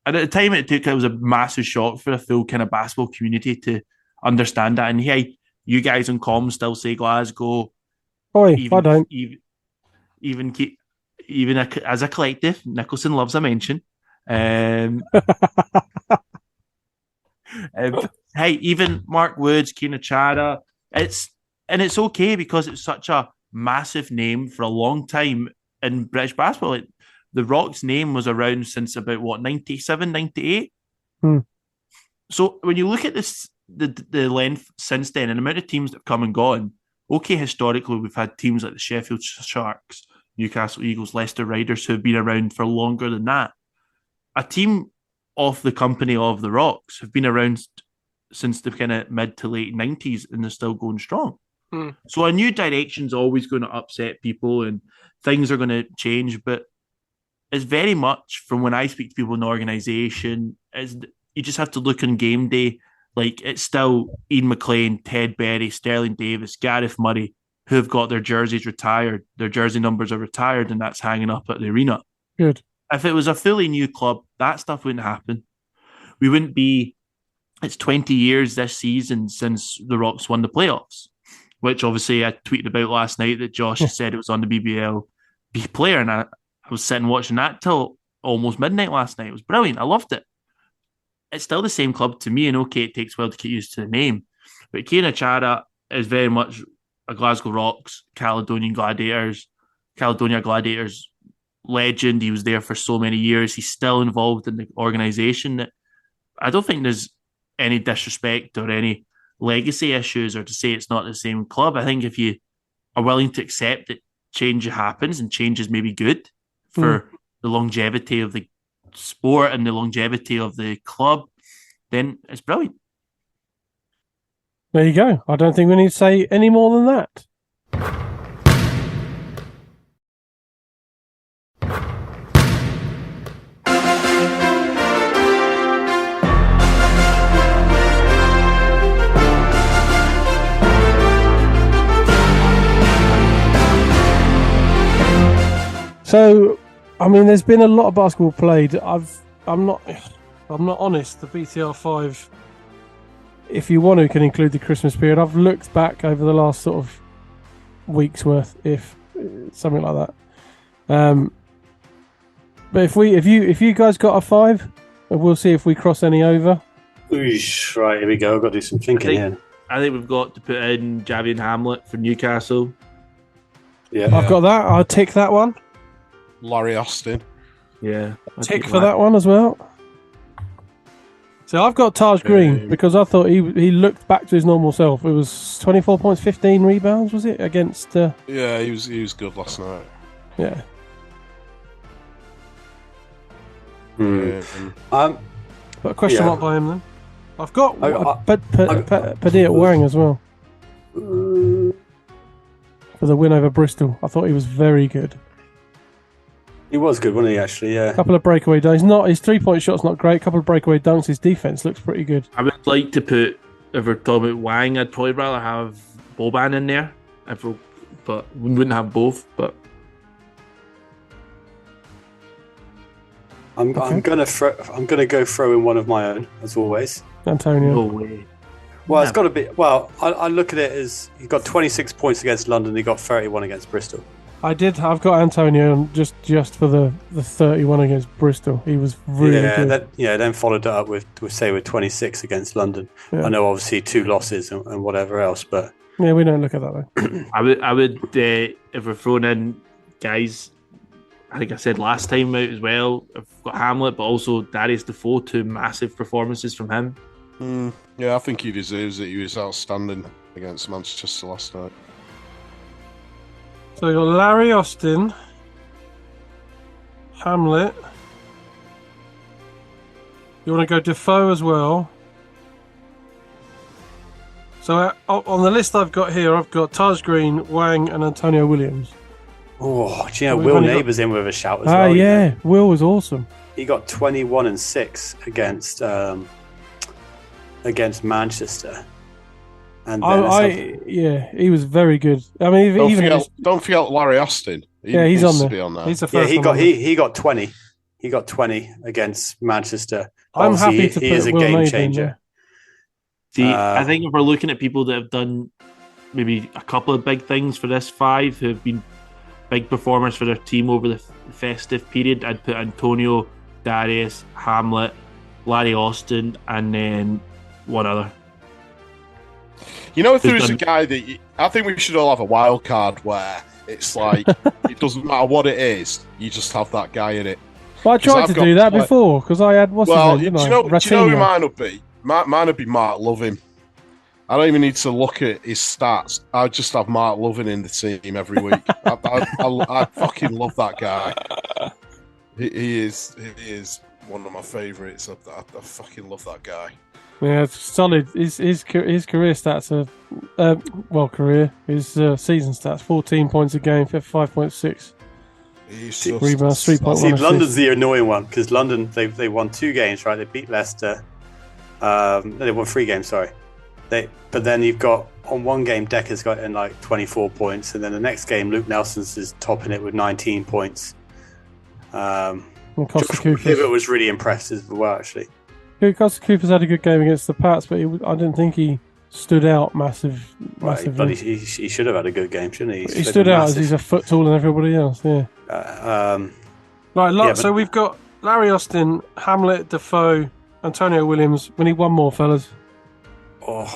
S5: at the time it was a massive shock for a full kind of basketball community to understand that. And hey, you guys on comms still say Glasgow.
S3: Oi, I don't.
S5: Even as a collective, Nicholson loves a mention. Hey, even Mark Woods, Kieran Achara, it's okay because it's such a massive name for a long time in British basketball. The Rock's name was around since about 97, 98. So when you look at this, the length since then and the amount of teams that have come and gone, okay, historically we've had teams like the Sheffield Sharks, Newcastle Eagles, Leicester Riders who have been around for longer than that. A team of the company of the Rocks have been around since the kind of mid to late 90s and they're still going strong. So a new direction's always going to upset people and things are going to change, but it's very much from when I speak to people in the organisation, you just have to look on game day, like it's still Ian McLean, Ted Berry, Sterling Davis, Gareth Murray, who have got their jerseys retired, their jersey numbers are retired, and that's hanging up at the arena.
S3: Good.
S5: If it was a fully new club, that stuff wouldn't happen. We wouldn't be, it's 20 years this season since the Rocks won the playoffs, which obviously I tweeted about last night that Josh said it was on the BBL B player, and I was sitting watching that till almost midnight last night. It was brilliant. I loved it. It's still the same club to me, and okay, it takes a while to get used to the name, but Kieran Achara is very much a Glasgow Rocks, Caledonia Gladiators legend. He was there for so many years. He's still involved in the organisation. That I don't think there's any disrespect or any legacy issues or to say it's not the same club. I think if you are willing to accept that change happens and change is maybe good for the longevity of the sport and the longevity of the club, then it's brilliant.
S3: There you go. I don't think we need to say any more than that. So, I mean, there's been a lot of basketball played. I'm not honest. The BTR 5, if you want to, can include the Christmas period. I've looked back over the last sort of week's worth, if something like that. But if you guys got a 5, we'll see if we cross any over.
S6: Oosh, right, here we go. I've got to do some thinking here.
S5: I think we've got to put in Javian Hamlet for Newcastle.
S6: Yeah,
S3: I've got that. I'll tick that one.
S4: Larry Austin.
S5: Yeah.
S3: Tick for that one as well. So I've got Taj Green because I thought he looked back to his normal self. It was 24 points, 15 rebounds, was it, against...
S4: Yeah, he was good last night.
S3: Yeah.
S6: But
S3: a question mark by him then. I've got Padilla Wang as well. For the win over Bristol. I thought he was very good.
S6: He was good, wasn't he, actually? Yeah.
S3: A couple of breakaway dunks. His 3-point shot's not great. A couple of breakaway dunks. His defense looks pretty good.
S5: I would like to put, if we're talking about Wang, I'd probably rather have Boban in there. But we wouldn't have both. But
S6: I'm gonna go throw in one of my own, as always.
S3: Antonio.
S5: No way.
S6: Well, it's got to be. Well, I look at it as he got 26 points against London. He got 31 against Bristol.
S3: I've got Antonio just for the 31 against Bristol. He was really good.
S6: Then followed it up with 26 against London. Yeah. I know obviously 2 losses and whatever else, but
S3: yeah, we don't look at that though.
S5: I would if we're throwing in guys, I think I said last time out as well. I've got Hamlet, but also Darius Defoe, 2 massive performances from him.
S4: Yeah, I think he deserves it. He was outstanding against Manchester last night.
S3: So you got Larry Austin, Hamlet. You want to go Defoe as well. So on the list I've got here, I've got Taj Green, Wang, and Antonio Williams.
S6: Oh, do you know Will Neighbours in with a shout as well?
S3: Yeah, you know? Will was awesome.
S6: He got 21 and 6 against Manchester. And
S3: he was very good. I mean,
S4: don't forget Larry Austin.
S3: He's on there. He's the first.
S6: He got 20. He got 20 against Manchester.
S3: I'm happy to put
S6: he is a
S3: Will
S6: game
S3: Neighbour
S6: changer.
S5: See, I think if we're looking at people that have done maybe a couple of big things for this 5 who have been big performers for their team over the festive period, I'd put Antonio, Darius, Hamlet, Larry Austin, and then one other.
S4: You know, if there's a guy that I think we should all have a wild card where it's like it doesn't matter what it is, you just have that guy in it.
S3: Well, I tried to do that before because I had
S4: do you know who mine would be? Mine would be Mark Loving. I don't even need to look at his stats. I just have Mark Loving in the team every week. I fucking love that guy. He is one of my favourites. I fucking love that guy.
S3: Yeah, it's solid. His career stats are his season stats: 14 points a game, 5.6 rebounds, 3.1.
S6: See, London's the annoying one because London they won 2 games, right? They beat Leicester. They won 3 games, sorry. But then you've got on one game Decker's got in like 24 points, and then the next game Luke Nelson's is topping it with 19 points. Hibbert was really impressive as well, actually.
S3: Costa Cooper's had a good game against the Pats, but I didn't think he stood out massively.
S6: But he should have had a good game, shouldn't he?
S3: He stood out as he's a foot taller than everybody else. Yeah. So we've got Larry Austin, Hamlet, Defoe, Antonio Williams. We need one more, fellas.
S6: Oh,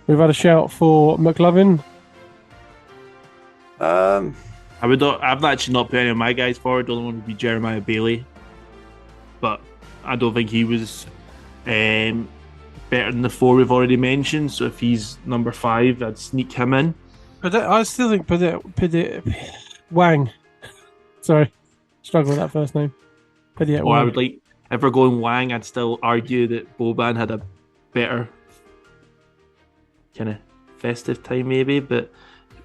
S3: we've had a shout for McLovin.
S5: I've actually not put any of my guys forward. The only one would be Jeremiah Bailey, but I don't think he was better than the 4 we've already mentioned. So if he's number 5, I'd sneak him in.
S3: But I still think Wang. Sorry, struggle with that first name.
S5: Wang. I would like, if we're going Wang, I'd still argue that Boban had a better kind of festive time, maybe. But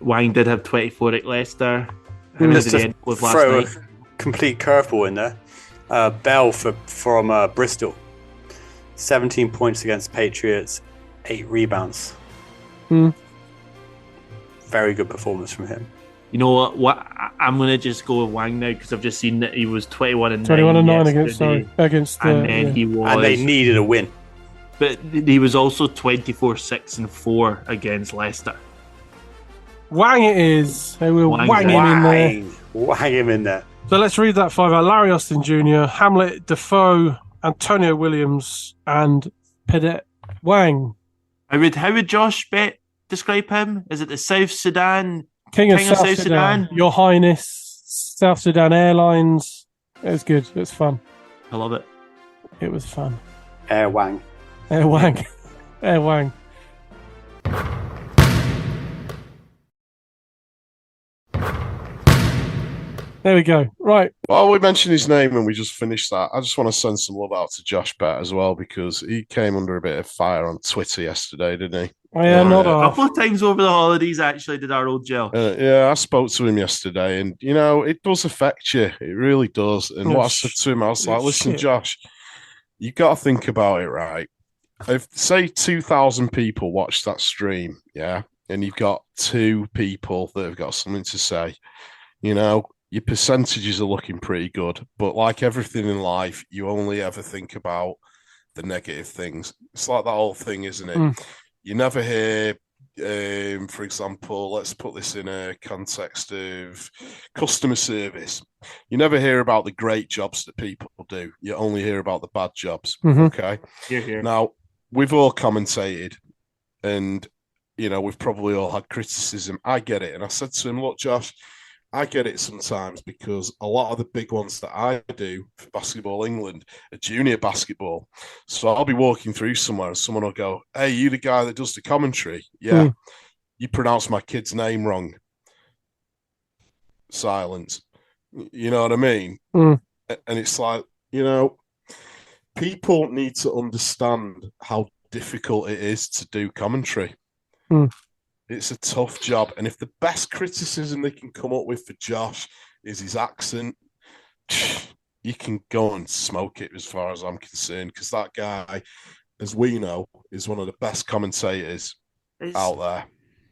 S5: Wang did have 24 at Leicester.
S6: Let's just throw a complete curveball in there. Bell from Bristol, 17 points against Patriots, 8 rebounds. Very good performance from him.
S5: You know what? I'm going to just go with Wang now because I've just seen that he was 21 and
S3: 9 against
S5: he was,
S6: and they needed a win.
S5: But he was also 24, 6 and 4 against Leicester.
S3: Wang it is. They will wang him in there.
S6: Wang him in there.
S3: So let's read that 5 out. Larry Austin Jr., Hamlet, Defoe, Antonio Williams, and Pedet Wang.
S5: How would Josh describe him? Is it the South Sudan
S3: King of South Sudan? Your Highness, South Sudan Airlines. It was good. It was fun.
S5: I love it.
S3: It was fun.
S6: Air Wang.
S3: Air Wang. Air Wang. There we go. Right.
S4: Well, we mentioned his name and we just finished that. I just want to send some love out to Josh Bett as well because he came under a bit of fire on Twitter yesterday, didn't he?
S5: A couple of times over the holidays, actually, did our old Jill.
S4: I spoke to him yesterday and, it does affect you. It really does. And what I said to him, I was like, listen, Josh, you got to think about it, right? If, say, 2,000 people watch that stream, yeah, and you've got 2 people that have got something to say, your percentages are looking pretty good. But like everything in life, you only ever think about the negative things. It's like that whole thing, isn't it?
S3: Mm.
S4: You never hear, for example, let's put this in a context of customer service. You never hear about the great jobs that people do. You only hear about the bad jobs.
S3: Mm-hmm.
S4: Okay.
S5: Here.
S4: Now, we've all commentated and, we've probably all had criticism. I get it. And I said to him, look, Josh, I get it sometimes because a lot of the big ones that I do for Basketball England are junior basketball. So I'll be walking through somewhere and someone will go, hey, you the guy that does the commentary? Yeah. You pronounce my kid's name wrong. Silence. You know what I mean? And it's like, people need to understand how difficult it is to do commentary. It's a tough job. And if the best criticism they can come up with for Josh is his accent, you can go and smoke it as far as I'm concerned, because that guy, as we know, is one of the best commentators out there.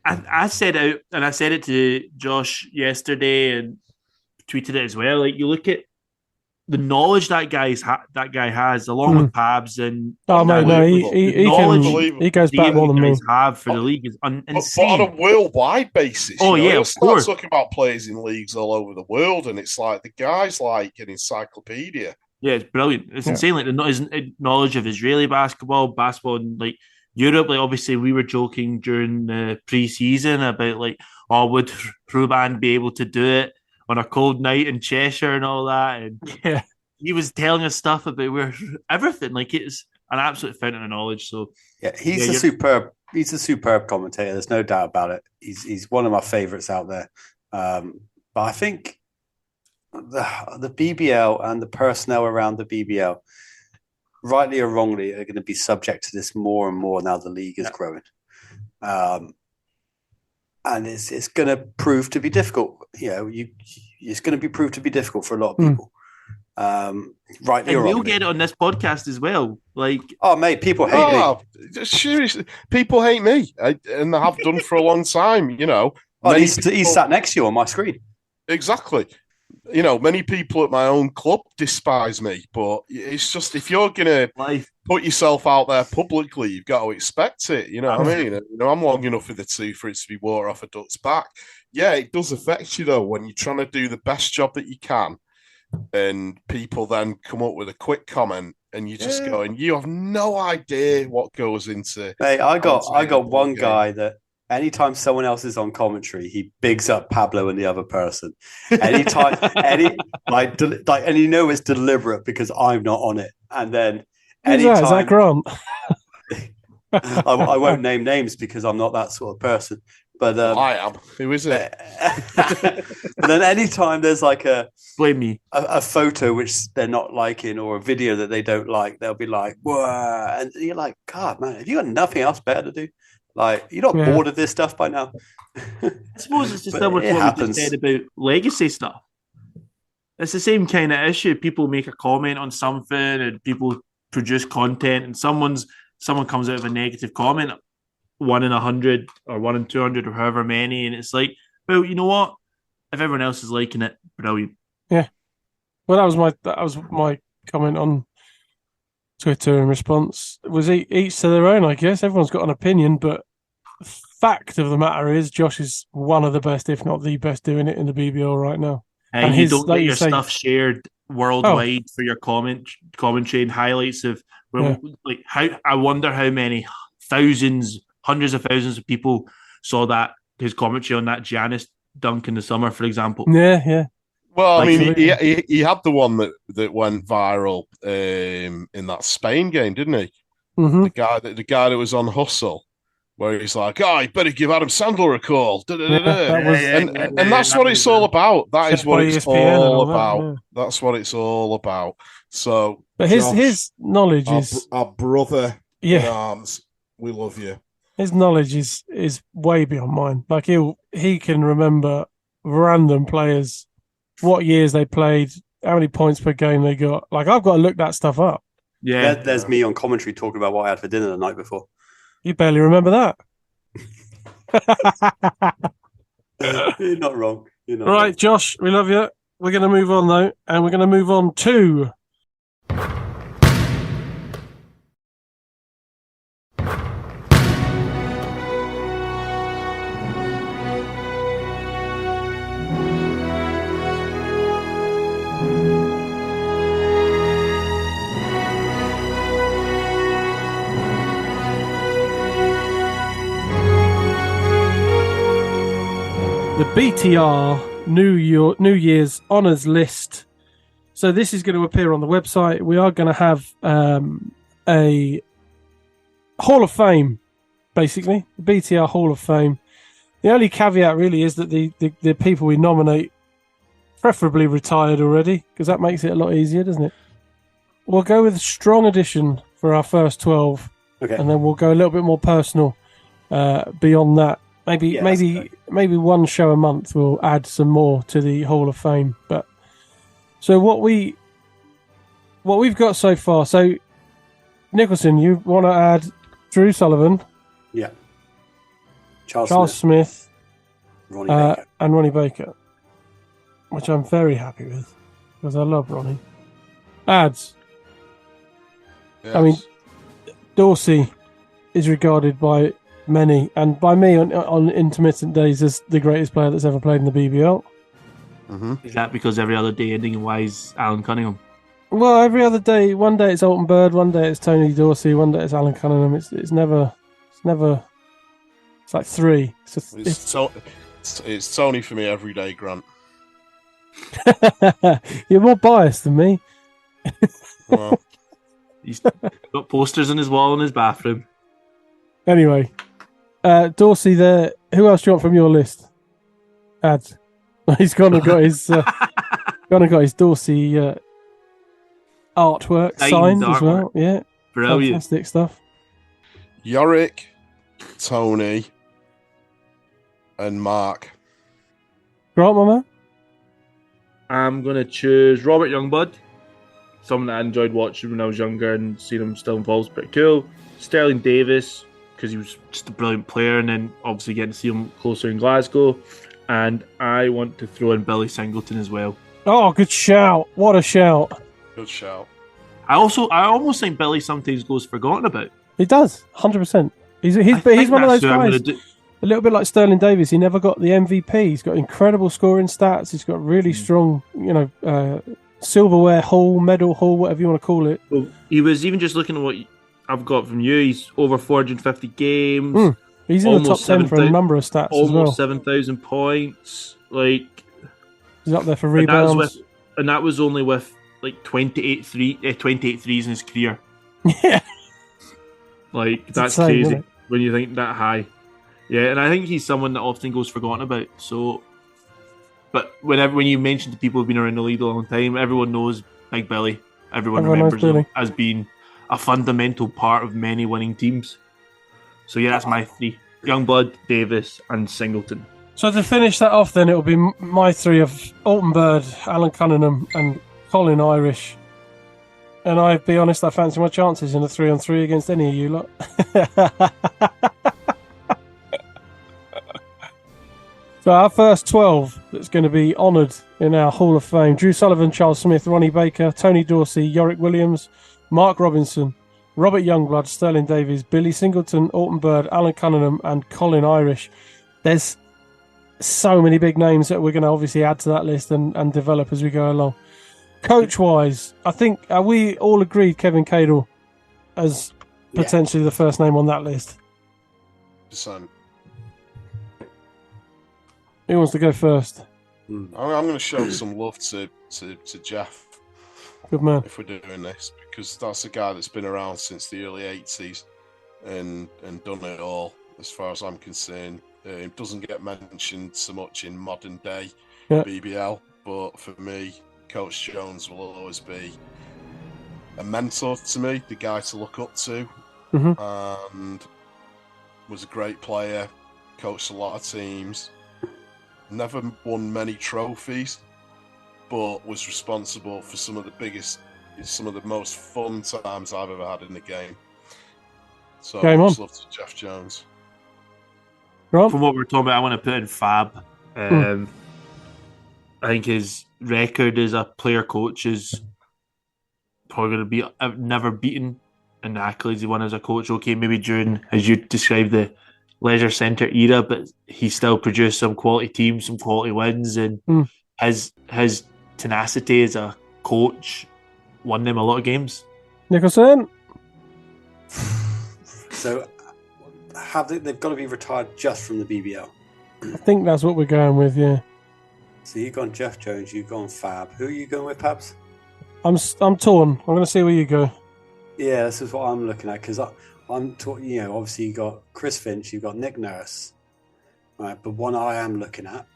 S5: I said it to Josh yesterday and tweeted it as well. Like, you look at the knowledge that guy has, along with Pabs and
S3: he goes back more than me.
S5: Have for the league is insane.
S4: But on a worldwide basis,
S5: of course.
S4: Talking about players in leagues all over the world, and it's like the guy's like an encyclopedia.
S5: Yeah, it's brilliant. It's insane. Like his knowledge of Israeli basketball, and like Europe. Like, obviously, we were joking during the pre-season about like, would Ruban be able to do it on a cold night in Cheshire and all that? And he was telling us stuff about everything. Like, it's an absolute fountain of knowledge. So
S6: he's a superb commentator. There's no doubt about it. He's one of my favourites out there. But I think the BBL and the personnel around the BBL, rightly or wrongly, are going to be subject to this more and more now the league is growing. And it's going to prove to be difficult. It's going to be proved to be difficult for a lot of people. Rightly or wrongly.
S5: We'll get it on this podcast as well. Like,
S6: mate, people hate
S4: me. Seriously, people hate me, and they have done for a long time.
S6: He's sat next to you on my screen.
S4: Exactly. Many people at my own club despise me, but it's just, if you're going to put yourself out there publicly, you've got to expect it. You know what I mean? I'm long enough with the two for it to be water off a duck's back. Yeah, it does affect you, though, when you're trying to do the best job that you can, and people then come up with a quick comment, and you just go, and you have no idea what goes into.
S6: Hey, I got one guy that anytime someone else is on commentary, he bigs up Pablo and the other person. Anytime, and it's deliberate because I'm not on it. And then anytime,
S3: is that Grant?
S6: I won't name names because I'm not that sort of person. But
S4: I am. Who is it?
S6: But then anytime there's like
S5: blame me,
S6: a photo which they're not liking or a video that they don't like, they'll be like, "Whoa!" And you're like, "God, man, have you got nothing else better to do? Like, you're not bored of this stuff by now?"
S5: I suppose it's just what we just said about legacy stuff. It's the same kind of issue. People make a comment on something, and people produce content, and someone comes out of a negative comment, 1 in 100 or 1 in 200 or however many, and it's like, well, you know what? If everyone else is liking it, brilliant.
S3: Yeah. Well, that was my comment on Twitter in response. It was each to their own, I guess. Everyone's got an opinion, but fact of the matter is, Josh is one of the best, if not the best, doing it in the BBL right now.
S5: And you don't get your stuff shared worldwide for your commentary and highlights of like how. I wonder how many thousands, hundreds of thousands of people saw his commentary on that Giannis dunk in the summer, for example.
S3: Yeah.
S4: Well, I mean, he had the one that went viral in that Spain game, didn't he?
S3: Mm-hmm.
S4: The guy that was on Hustle, where he's like, you better give Adam Sandler a call. And that's what it's all about. That is what it's all about. That's what it's all about. So,
S3: but his knowledge is
S4: our brother in arms. We love you.
S3: His knowledge is way beyond mine. Like, he can remember random players, what years they played, how many points per game they got. Like, I've got to look that stuff up.
S6: Yeah, there's me on commentary talking about what I had for dinner the night before.
S3: You barely remember
S6: that. You're not wrong.
S3: Right, Josh, we love you. We're going to move on, though, and we're going to move on to the BTR New Year's Honours List. So this is going to appear on the website. We are going to have a Hall of Fame, basically, the BTR Hall of Fame. The only caveat really is that the people we nominate preferably retired already, because that makes it a lot easier, doesn't it? We'll go with a strong addition for our first 12, and then we'll go a little bit more personal beyond that. Maybe one show a month will add some more to the Hall of Fame. But so what we've got so far. So Nicholson, you want to add Drew Sullivan?
S6: Yeah.
S3: Charles Smith,
S6: Ronnie Baker.
S3: and Ronnie Baker, which I'm very happy with because I love Ronnie. Ads.
S4: Yes.
S3: I mean, Dorsey is regarded by many, and by me on intermittent days, as the greatest player that's ever played in the BBL.
S4: Mm-hmm.
S5: Is that because every other day ending in Y is Alan Cunningham?
S3: Well, every other day, one day it's Alton Bird, one day it's Tony Dorsey, one day it's Alan Cunningham. It's never. It's like three.
S4: It's Tony for me every day, Grant.
S3: You're more biased than me.
S4: Well,
S5: He's got posters on his wall in his bathroom.
S3: Anyway, Dorsey there. Who else do you want from your list? Ads. He's gone and got his Dorsey artwork signed as well. Yeah,
S5: brilliant,
S3: fantastic stuff.
S4: Yorick, Tony, and Mark.
S3: Grant, my man.
S5: I'm gonna choose Robert Youngblood, someone that I enjoyed watching when I was younger and seeing him still involved, pretty cool. Sterling Davis, because he was just a brilliant player, and then obviously getting to see him closer in Glasgow. And I want to throw in Billy Singleton as well.
S3: Oh, good shout! What a shout!
S4: Good shout.
S5: I almost think Billy sometimes goes forgotten about.
S3: He does, 100%. He's one of those guys. A little bit like Sterling Davis. He never got the MVP. He's got incredible scoring stats. He's got really strong, silverware haul, medal haul, whatever you want to call it.
S5: Well, he was even just looking at what I've got from you. He's over 450 games.
S3: He's in the top 10 for a number of stats as well.
S5: Almost 7,000 points. Like,
S3: he's up there for rebounds.
S5: And that was only with like 28 threes in his career.
S3: Yeah.
S5: Like, that's
S3: insane,
S5: crazy when you think that high. Yeah, and I think he's someone that often goes forgotten about. So, but when you mention to people who've been around the league a long time, everyone knows Big Billy. Everyone remembers him as being a fundamental part of many winning teams. So yeah, that's my three: Youngblood, Davis, and Singleton.
S3: So to finish that off, then it'll be my three of Alton Bird, Alan Cunningham, and Colin Irish. And I'll be honest, I fancy my chances in a 3-on-3 against any of you lot. So our first 12 that's going to be honoured in our Hall of Fame: Drew Sullivan, Charles Smith, Ronnie Baker, Tony Dorsey, Yorick Williams, Mark Robinson, Robert Youngblood, Sterling Davies, Billy Singleton, Alton Bird, Alan Cunningham, and Colin Irish. There's so many big names that we're going to obviously add to that list and develop as we go along. Coach-wise, I think we all agreed Kevin Cadle as potentially the first name on that list.
S4: Son.
S3: Who wants to go first?
S4: I'm going to show some love to Jeff.
S3: Good man.
S4: If we're doing this, because that's a guy that's been around since the early 80s and done it all, as far as I'm concerned. It doesn't get mentioned so much in modern day BBL, but for me, Coach Jones will always be a mentor to me, the guy to look up to, and was a great player, coached a lot of teams, never won many trophies, but was responsible for some of the most fun times I've ever had in the game. So much love to Jeff Jones.
S3: Rob?
S5: From what we're talking about, I want to put in Fab. I think his record as a player coach is probably going to be never beaten in the accolades he won as a coach. Okay, maybe during, as you described, the leisure centre era, but he still produced some quality teams, some quality wins, and his tenacity as a coach won them a lot of games.
S3: Nicholson?
S6: So they've got to be retired just from the BBL?
S3: I think that's what we're going with. Yeah,
S6: So you've gone Jeff Jones, you've gone Fab. Who are you going with, Pabs?
S3: I'm torn. I'm going to see where you go.
S6: Yeah, this is what I'm looking at because I'm talking. You know, obviously you got Chris Finch, you've got Nick Nurse, right? But one I am looking at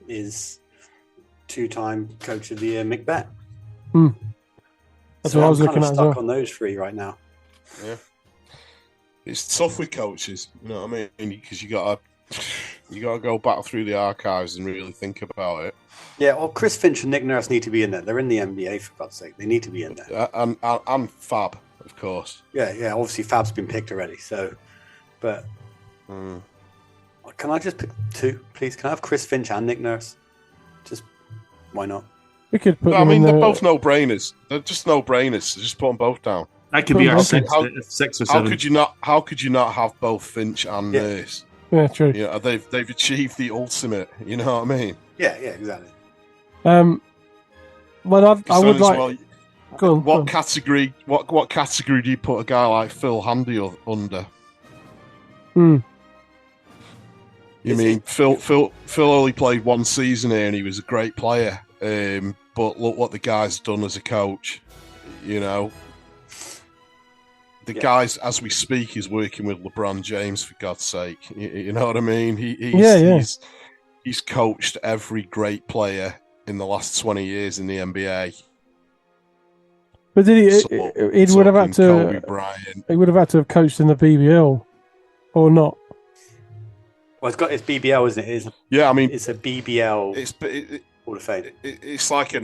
S6: is two-time Coach of the Year Mick Bet.
S3: That's what I was looking at
S6: stuck
S3: as well.
S6: on those three right now.
S4: Yeah, it's tough with coaches. You know what I mean? Because you gotta go back through the archives and really think about it.
S6: Yeah, well, Chris Finch and Nick Nurse need to be in there. They're in the NBA, for God's sake. They need to be in there.
S4: And Fab, of course.
S6: Yeah. Obviously, Fab's been picked already. So, but can I just pick two, please? Can I have Chris Finch and Nick Nurse? Just why not?
S3: We could put.
S4: No, I mean, they're both no-brainers. They're just no-brainers. So just put them both down.
S5: That could be our six or
S4: How
S5: seven.
S4: could you not have both Finch and Nurse?
S3: Yeah, true.
S4: Yeah, they've achieved the ultimate. You know what I mean?
S6: Yeah, exactly.
S3: Well, I would like.
S4: Well,
S3: go on.
S4: what category? What category do you put a guy like Phil Handy under? You mean Phil only played one season here and he was a great player. But look what the guy's done as a coach. You know, the guy's, as we speak, is working with LeBron James, for God's sake. You know what I mean? He's coached every great player in the last 20 years in the NBA.
S3: But did he? He would have had to.
S4: Kobe Bryant.
S3: He would have had to have coached in the BBL, or not?
S6: Well, it's BBL, isn't it?
S4: Yeah, I mean,
S6: it's a BBL. Hall of Fame.
S4: It's like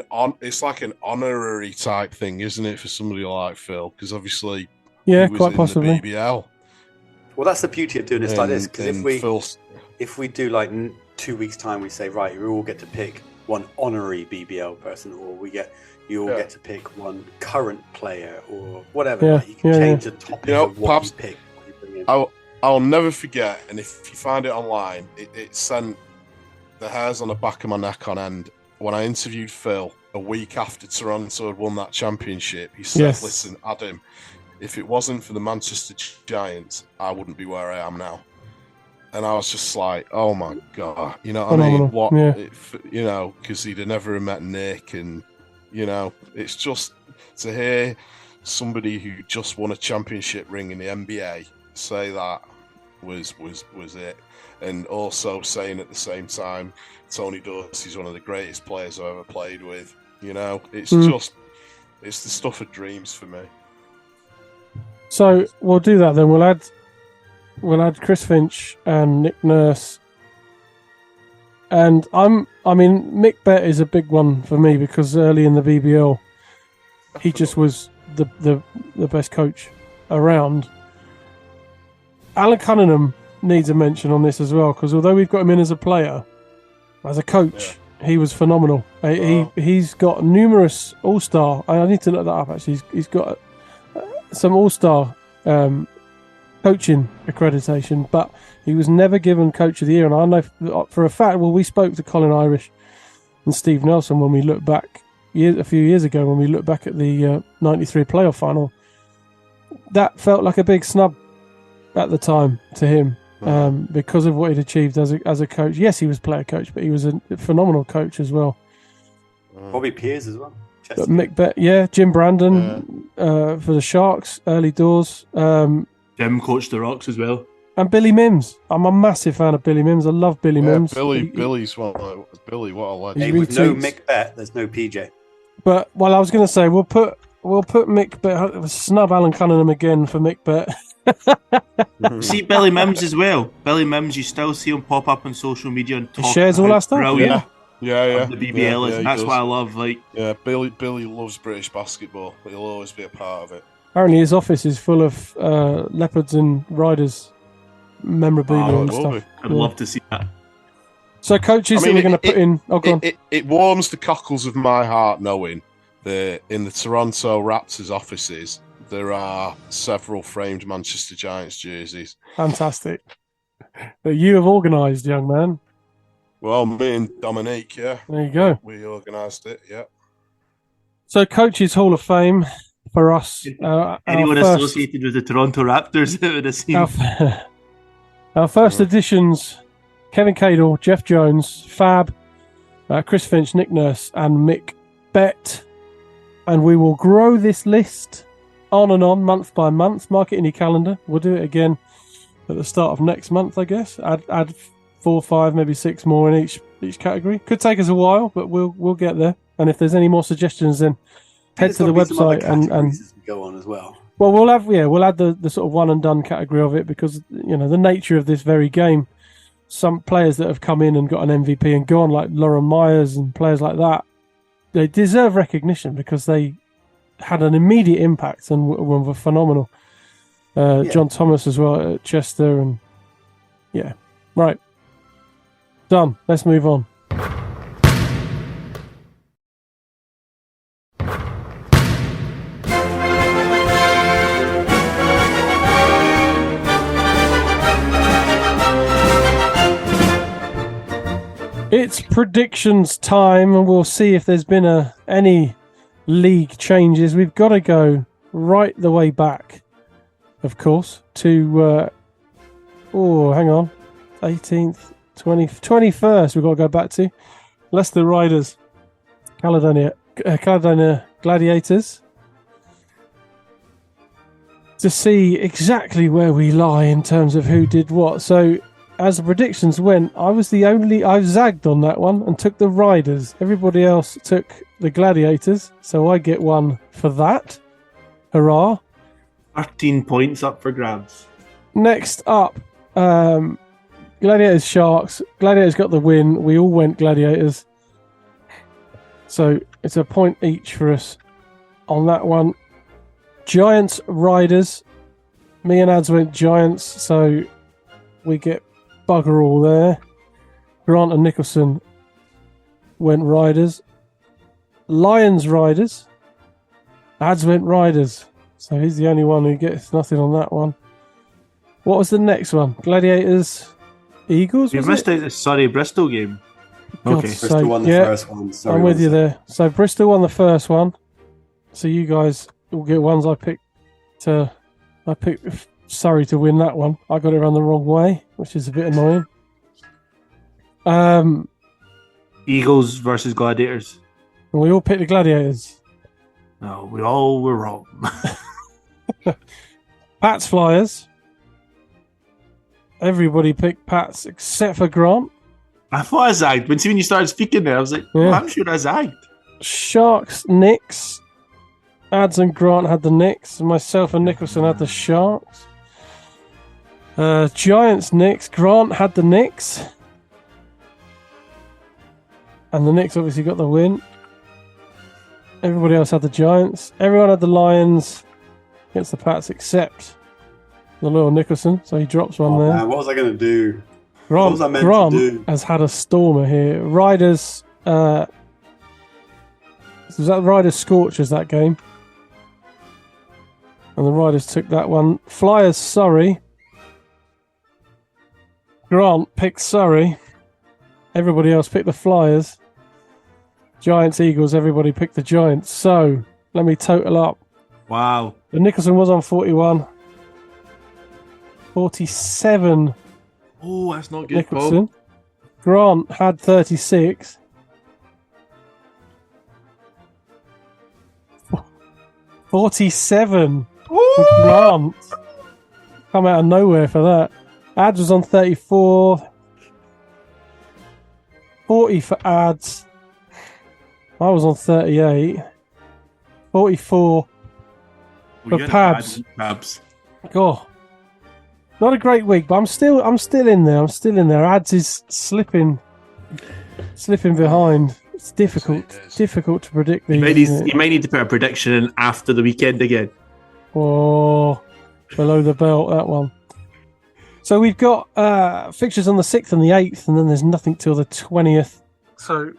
S4: an honorary type thing, isn't it, for somebody like Phil? Because obviously,
S3: yeah,
S4: he was
S3: quite
S4: in
S3: possibly.
S4: the BBL.
S6: Well, that's the beauty of doing this like this. Because if we do like 2 weeks time, we say right, you all get to pick one honorary BBL person, or you all get to pick one current player, or whatever.
S3: Yeah,
S6: like, you can change the topic of what you pick.
S4: I'll never forget, and if you find it online, it sent the hairs on the back of my neck on end. When I interviewed Phil a week after Toronto had won that championship, he said, "Listen, Adam, if it wasn't for the Manchester Giants, I wouldn't be where I am now." And I was just like, "Oh my God," you know what I mean? What, you know, because he'd have never met Nick, and you know, it's just to hear somebody who just won a championship ring in the NBA say that was it. And also saying at the same time, Tony Dorsey's one of the greatest players I've ever played with. You know, it's the stuff of dreams for me.
S3: So we'll do that then. We'll add Chris Finch and Nick Nurse. And Mick Bet is a big one for me because early in the BBL, he just was the best coach around. Alan Cunningham needs a mention on this as well, because although we've got him in as a player, as a coach, he was phenomenal. He's got numerous All-Star. I need to look that up, actually. He's got some All-Star coaching accreditation, but he was never given Coach of the Year. And I know for a fact, well, we spoke to Colin Irish and Steve Nelson when we looked back a few years ago, when we looked back at the 93 playoff final. That felt like a big snub at the time to him. Because of what he'd achieved as a coach. Yes, he was player coach, but he was a phenomenal coach as well.
S6: Bobby Pears as well.
S3: But Mick Bet, Jim Brandon for the Sharks, early doors.
S5: Jim coached the Rocks as well.
S3: And Billy Mims. I'm a massive fan of Billy Mims. I love Billy Mims.
S4: Billy's what a legend.
S6: Hey, with no Mick Bet, there's no PJ.
S3: But I was going to say we'll put Mick Bet, snub Alan Cunningham again for Mick Bet.
S5: See Billy Mims as well. Billy Mims, you still see him pop up on social media and talk.
S3: He shares all that stuff.
S5: Brilliant.
S4: Yeah.
S5: The BBL is, and that's what I love. Like,
S4: Billy loves British basketball. He'll always be a part of it.
S3: Apparently, his office is full of Leopards and Riders memorabilia and stuff.
S5: I'd love to see that.
S3: So, coaches that we're going to put in. Oh, go on.
S4: It warms the cockles of my heart knowing that in the Toronto Raptors offices there are several framed Manchester Giants jerseys.
S3: Fantastic. That you have organised, young man.
S4: Well, me and Dominique,
S3: There you go.
S4: we organised it, yeah.
S3: So, Coaches Hall of Fame for us.
S5: Anyone associated with the Toronto Raptors that would have seen.
S3: Our first editions Kevin Cadle, Jeff Jones, Fab, Chris Finch, Nick Nurse, and Mick Bett. And we will grow this list on and on, month by month. Mark it in your calendar. We'll do it again at the start of next month, I guess. Add 4, 5, maybe 6 more in each category. Could take us a while, but we'll get there. And if there's any more suggestions, then head to the website and
S6: go on as well.
S3: Well, we'll add the sort of one and done category of it because the nature of this very game. Some players that have come in and got an MVP and gone, like Lauren Myers and players like that, they deserve recognition because they had an immediate impact and were phenomenal. John Thomas as well at Chester, and right, done. Let's move on. It's predictions time, and we'll see if there's been any league changes. We've got to go right the way back, of course, to hang on, 18th, 21st. We've got to go back to Leicester Riders, Caledonia Gladiators, to see exactly where we lie in terms of who did what. So, as the predictions went, I zagged on that one and took the Riders. Everybody else took the Gladiators, so I get one for that. Hurrah.
S5: 13 points up for grabs.
S3: Next up, Gladiators Sharks. Gladiators got the win. We all went Gladiators. So it's a point each for us on that one. Giants Riders. Me and Ads went Giants, so we get bugger all there. Grant and Nicholson went Riders. Lions Riders. Ads went Riders. So he's the only one who gets nothing on that one. What was the next one? Gladiators Eagles?
S5: You missed out the Surrey Bristol game. Okay.
S6: Bristol won the first one. Sorry,
S3: I'm with you there. So Bristol won the first one. So you guys will get ones. I picked Surrey to win that one. I got it around the wrong way, which is a bit annoying.
S5: Eagles versus Gladiators.
S3: We all picked the Gladiators.
S5: No, we all were wrong.
S3: Pats Flyers. Everybody picked Pats except for Grant.
S5: I thought I zagged. When you started speaking there, I was like, I'm sure I zagged.
S3: Sharks Knicks. Ads and Grant had the Knicks. Myself and Nicholson had the Sharks. Giants Knicks. Grant had the Knicks. And the Knicks obviously got the win. Everybody else had the Giants. Everyone had the Lions against the Pats except the little Nicholson. So he drops one there.
S6: Man, what was I going to do?
S3: Grant,
S6: what was I meant to do?
S3: has had a stormer here. Riders. Was that Riders Scorchers that game? And the Riders took that one. Flyers Surrey. Grant picked Surrey. Everybody else picked the Flyers. Giants Eagles. Everybody picked the Giants. So let me total up.
S5: Wow.
S3: The Nicholson was on 41. 47.
S5: Oh, that's not good,
S3: Nicholson.
S5: Paul.
S3: Grant had 36. 47. Grant. Come out of nowhere for that. Ads was on 34. 40 for Ads. I was on 38. 44 for Pabs. God. Not a great week, but I'm still in there. Ads is slipping behind. It's difficult to predict these.
S5: You might need to put a prediction in after the weekend again.
S3: Oh, below the belt, that one. So we've got fixtures on the 6th and the 8th, and then there's nothing till the 20th. So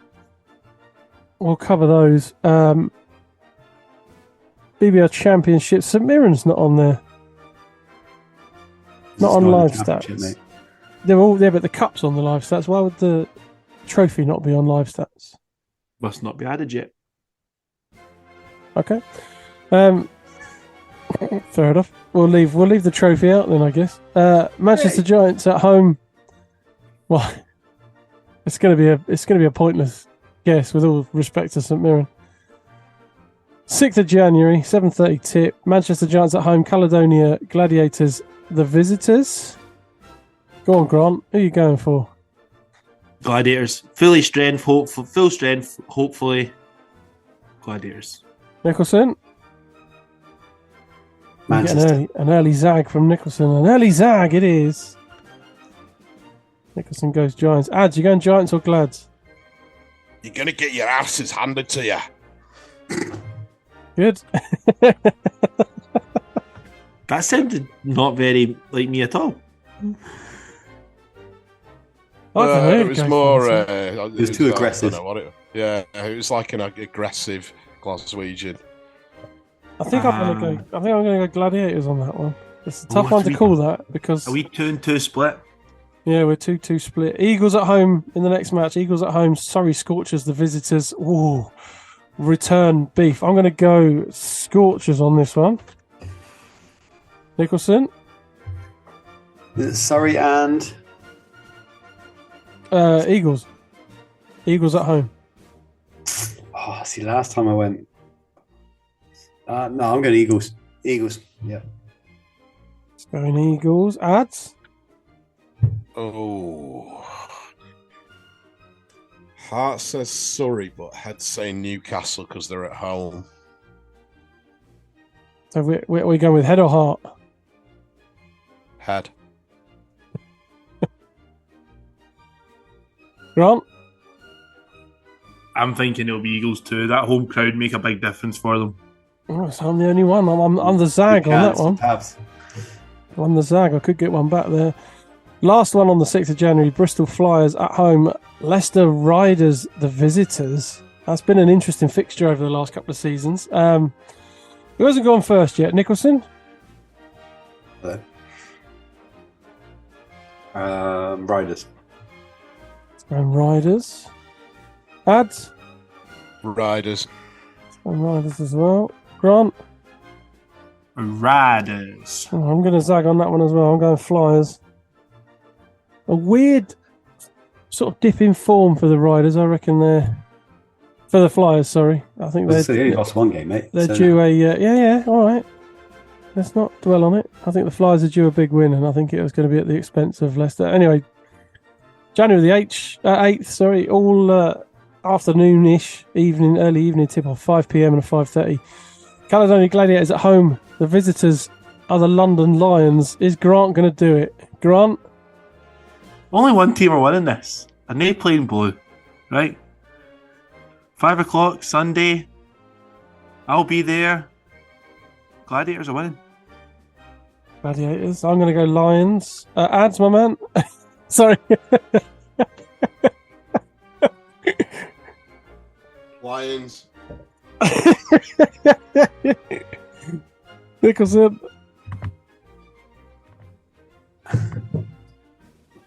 S3: we'll cover those. BBL Championship. St Mirren's not on there. Not on live stats.
S6: Mate.
S3: They're all there, but the cup's on the live stats. Why would the trophy not be on live stats?
S5: Must not be added yet.
S3: Okay. Fair enough. We'll leave the trophy out then, I guess. Manchester Giants at home. Well, It's going to be a pointless guess, with all respect to St Mirren. 6th of January, 7:30 tip. Manchester Giants at home. Caledonia Gladiators, the visitors. Go on, Grant. Who are you going for?
S5: Gladiators. Full strength, hopefully. Gladiators.
S3: Nicholson.
S6: Manchester.
S3: An early zag from Nicholson. An early zag it is. Nicholson goes Giants. Ads, you going Giants or Glads?
S4: You're going to get your asses handed to you.
S3: Good.
S5: That sounded not very like me at all.
S4: It was more.
S6: It was too aggressive.
S4: I don't know what it was like an aggressive Glaswegian.
S3: I think I'm going to go Gladiators on that one. It's a tough one to call that because
S5: are we 2-2 split?
S3: Yeah, we're 2-2 split. Eagles at home in the next match. Eagles at home. Surrey Scorchers, the visitors. Ooh, return beef. I'm going to go Scorchers on this one. Nicholson.
S6: Surrey and
S3: Eagles. Eagles at home.
S6: Oh, see, last time I went. No, I'm going Eagles. Eagles. Yeah.
S3: Going Eagles. Ads.
S4: Oh. Heart says Surrey, but head saying Newcastle because they're at home.
S3: So we're going with head or heart?
S4: Head.
S3: Grant?
S5: I'm thinking it'll be Eagles too. That home crowd make a big difference for them.
S3: Oh, so I'm the only one. I'm the zag on that one.
S6: Tabs.
S3: I'm the zag. I could get one back there. Last one on the 6th of January. Bristol Flyers at home. Leicester Riders, the visitors. That's been an interesting fixture over the last couple of seasons. Who hasn't gone first yet? Nicholson?
S6: Riders.
S3: And Riders. Ads?
S4: Riders.
S3: And Riders as well. Grant?
S5: Riders.
S3: Oh, I'm going to zag on that one as well. I'm going Flyers. A weird sort of dip in form for the Riders, I reckon. For the Flyers, sorry. I think
S6: They only lost one game, mate.
S3: They're due a all right. Let's not dwell on it. I think the Flyers are due a big win, and I think it was going to be at the expense of Leicester. Anyway, January the 8th, all afternoon-ish, early evening tip-off, 5 p.m. and a 5:30. Caledonia Gladiators at home. The visitors are the London Lions. Is Grant going to do it? Grant?
S5: Only one team are winning this, and they playing blue, right? 5 o'clock Sunday. I'll be there. Gladiators are winning.
S3: Gladiators. I'm going to go Lions. Ads, my man. Sorry.
S4: Lions.
S3: Nicholson.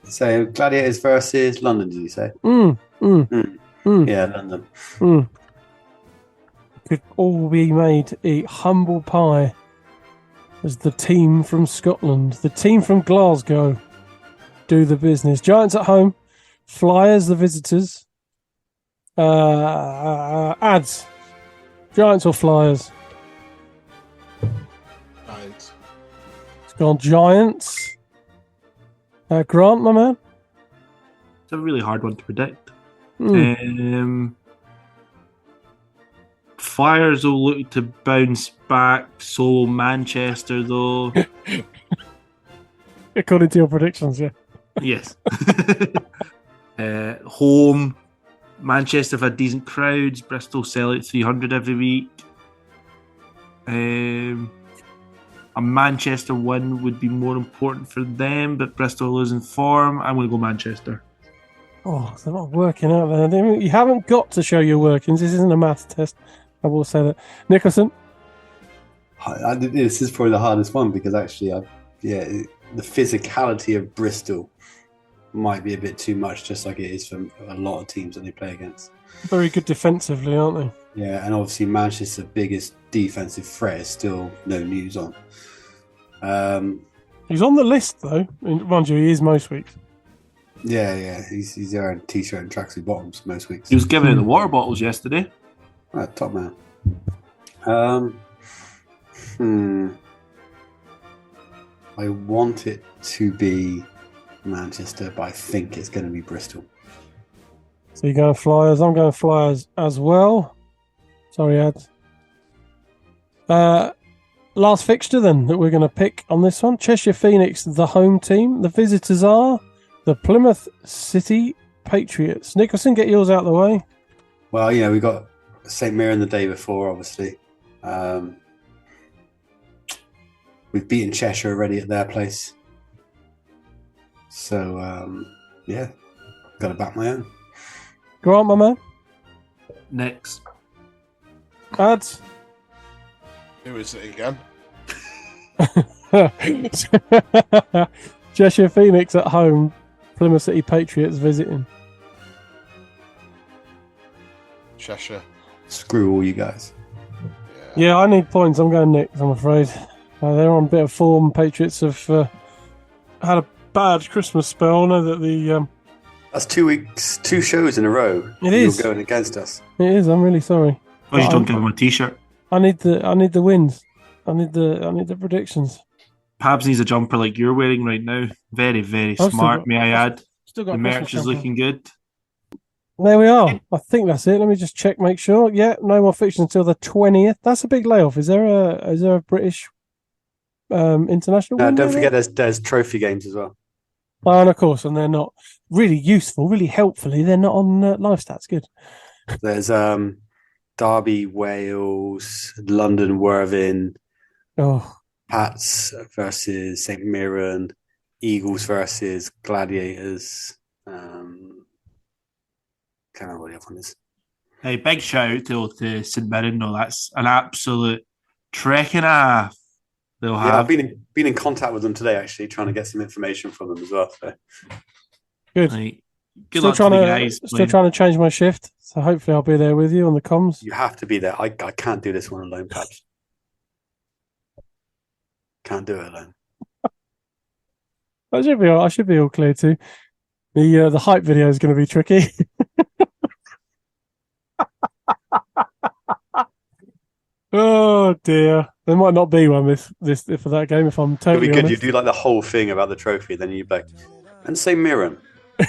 S6: So Gladiators versus London, did you say? Yeah, London.
S3: Could all be made a humble pie as the team from Scotland, the team from Glasgow, do the business. Giants at home, Flyers the visitors. Ads. Giants or Flyers?
S4: Giants.
S3: It's gone Giants. Grant, my man?
S5: It's a really hard one to predict. Flyers will look to bounce back. So will Manchester, though.
S3: According to your predictions, yeah.
S5: Yes. Home. Manchester have had decent crowds. Bristol sell out 300 every week. A Manchester win would be more important for them, but Bristol losing form. I'm going to go Manchester.
S3: Oh, they're not working out there. You haven't got to show your workings. This isn't a maths test. I will say that. Nicholson?
S6: This is probably the hardest one because actually, the physicality of Bristol might be a bit too much, just like it is for a lot of teams that they play against.
S3: Very good defensively, aren't they?
S6: Yeah, and obviously Manchester's biggest defensive threat is still no news on.
S3: He's on the list, though. Mind you, he is most weeks.
S6: Yeah. He's wearing a t-shirt and tracksuit bottoms most weeks.
S5: He was giving out the water bottles yesterday.
S6: Top man. I want it to be Manchester, but I think it's going to be Bristol.
S3: So you're going Flyers. I'm going Flyers as well. Sorry, Ads. Last fixture then that we're going to pick on this one. Cheshire Phoenix, the home team. The visitors are the Plymouth City Patriots. Nicholson, get yours out of the way.
S6: Well, we got St Mirren the day before, obviously. We've beaten Cheshire already at their place. So, got to back my own.
S3: Grant, my man.
S5: Next.
S3: Ads.
S4: Who is it again?
S3: Cheshire Phoenix at home. Plymouth City Patriots visiting.
S4: Cheshire.
S6: Screw all you guys.
S3: Yeah, I need points. I'm going Knicks, I'm afraid. They're on a bit of form. Patriots have had a bad Christmas spell. I know that the...
S6: That's 2 weeks, 2 shows in a row.
S3: It is.
S6: You're going against us.
S3: It is. I'm really sorry.
S5: Why you don't give him a t-shirt?
S3: I need the wins. I need the predictions.
S5: Pabs needs a jumper like you're wearing right now. Very, very smart, may I add.
S3: Still got
S5: the merch is looking good.
S3: There we are. I think that's it. Let me just check, make sure. Yeah, no more fiction until the 20th. That's a big layoff. Is there a British international?
S6: No, don't forget there's trophy games as well.
S3: Oh, and of course, and they're not really useful, really helpfully. They're not on live stats. Good.
S6: There's Derby, Wales, London, Worthing, Pats versus St Mirren, Eagles versus Gladiators. Can't remember what the other one is.
S5: Hey, big shout out to St Mirren. No, that's an absolute trek and a half. They'll have.
S6: Yeah, I've been in contact with them today, actually, trying to get some information from them as well. So.
S3: Good.
S5: Good
S3: still
S5: luck
S3: trying
S5: to the
S3: to
S5: guys.
S3: still trying to change my shift, so hopefully I'll be there with you on the comms.
S6: You have to be there. I can't do this one alone, Pabs. Can't do it alone.
S3: I should be all clear too. The hype video is going to be tricky. Oh dear, there might not be one this for that game. If I'm totally
S6: It'd be good.
S3: honest.
S6: You do like the whole thing about the trophy, then you'd be like, and say Mirren,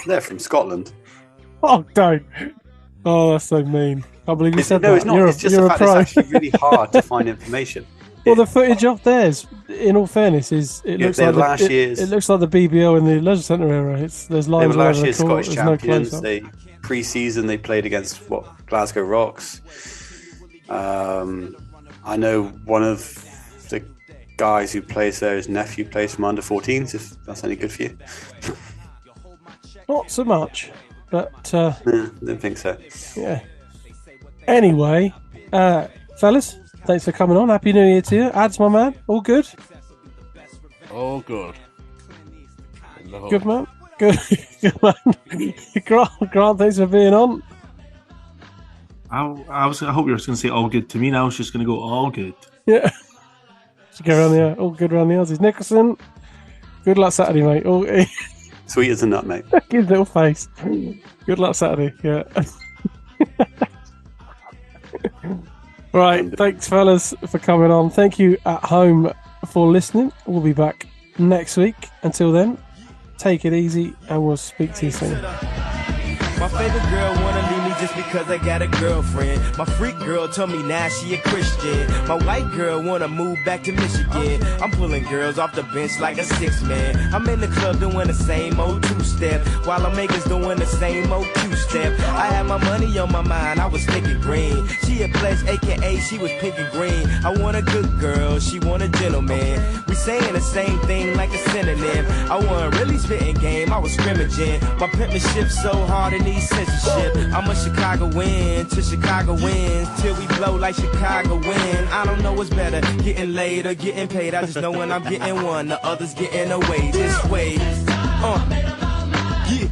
S6: they're from Scotland.
S3: Oh, don't. Oh, that's so mean. I believe you said that.
S6: No, it's not.
S3: You're
S6: It's just
S3: you're
S6: the
S3: a
S6: fact
S3: pro.
S6: it's actually really hard to find information.
S3: Well, the footage of theirs, in all fairness, looks like
S6: last year's.
S3: It looks like the BBL in the Leisure Centre era. There's
S6: They
S3: lines
S6: were
S3: all
S6: last
S3: over the
S6: year's
S3: court.
S6: Scottish
S3: There's no
S6: champions.
S3: close-up.
S6: They pre-season they played against Glasgow Rocks. I know one of the guys who plays there, his nephew plays from under 14s. If that's any good for you.
S3: Not so much, but
S6: Didn't think so.
S3: yeah. Anyway, fellas, thanks for coming on. Happy New Year to you. Ads, my man. All good?
S4: Oh, good. No.
S3: Good, man. Good, good man. Grant, thanks for being on.
S5: I hope you were going to say all good to me. Now I was just going to go all good.
S3: Yeah. Should go around the all good around the Aussies. Nicholson, good luck Saturday, mate. All,
S6: Sweet as a nut, mate.
S3: his little face. Good luck Saturday. Yeah. Right. Thanks, fellas, for coming on. Thank you at home for listening. We'll be back next week. Until then, take it easy, and we'll speak to you soon.
S2: My favorite girl wanna leave me just because I got a girlfriend. My freak girl told me now she a Christian. My white girl wanna move back to Michigan. I'm pulling girls off the bench like a 6-man. I'm in the club doing the same old two-step, while I'm makers doing the same old two-step. I had my money on my mind, I was thinking green. She a pledge, aka she was pink and green. I want a good girl, she want a gentleman. We saying the same thing like a synonym. I wasn't really spitting game, I was scrimmaging. My penmanship so hard in censorship. I'm a Chicago win till Chicago wins, till we blow like Chicago win. I don't know what's better, getting laid or getting paid. I just know when I'm getting one, the others getting away this way. Yeah.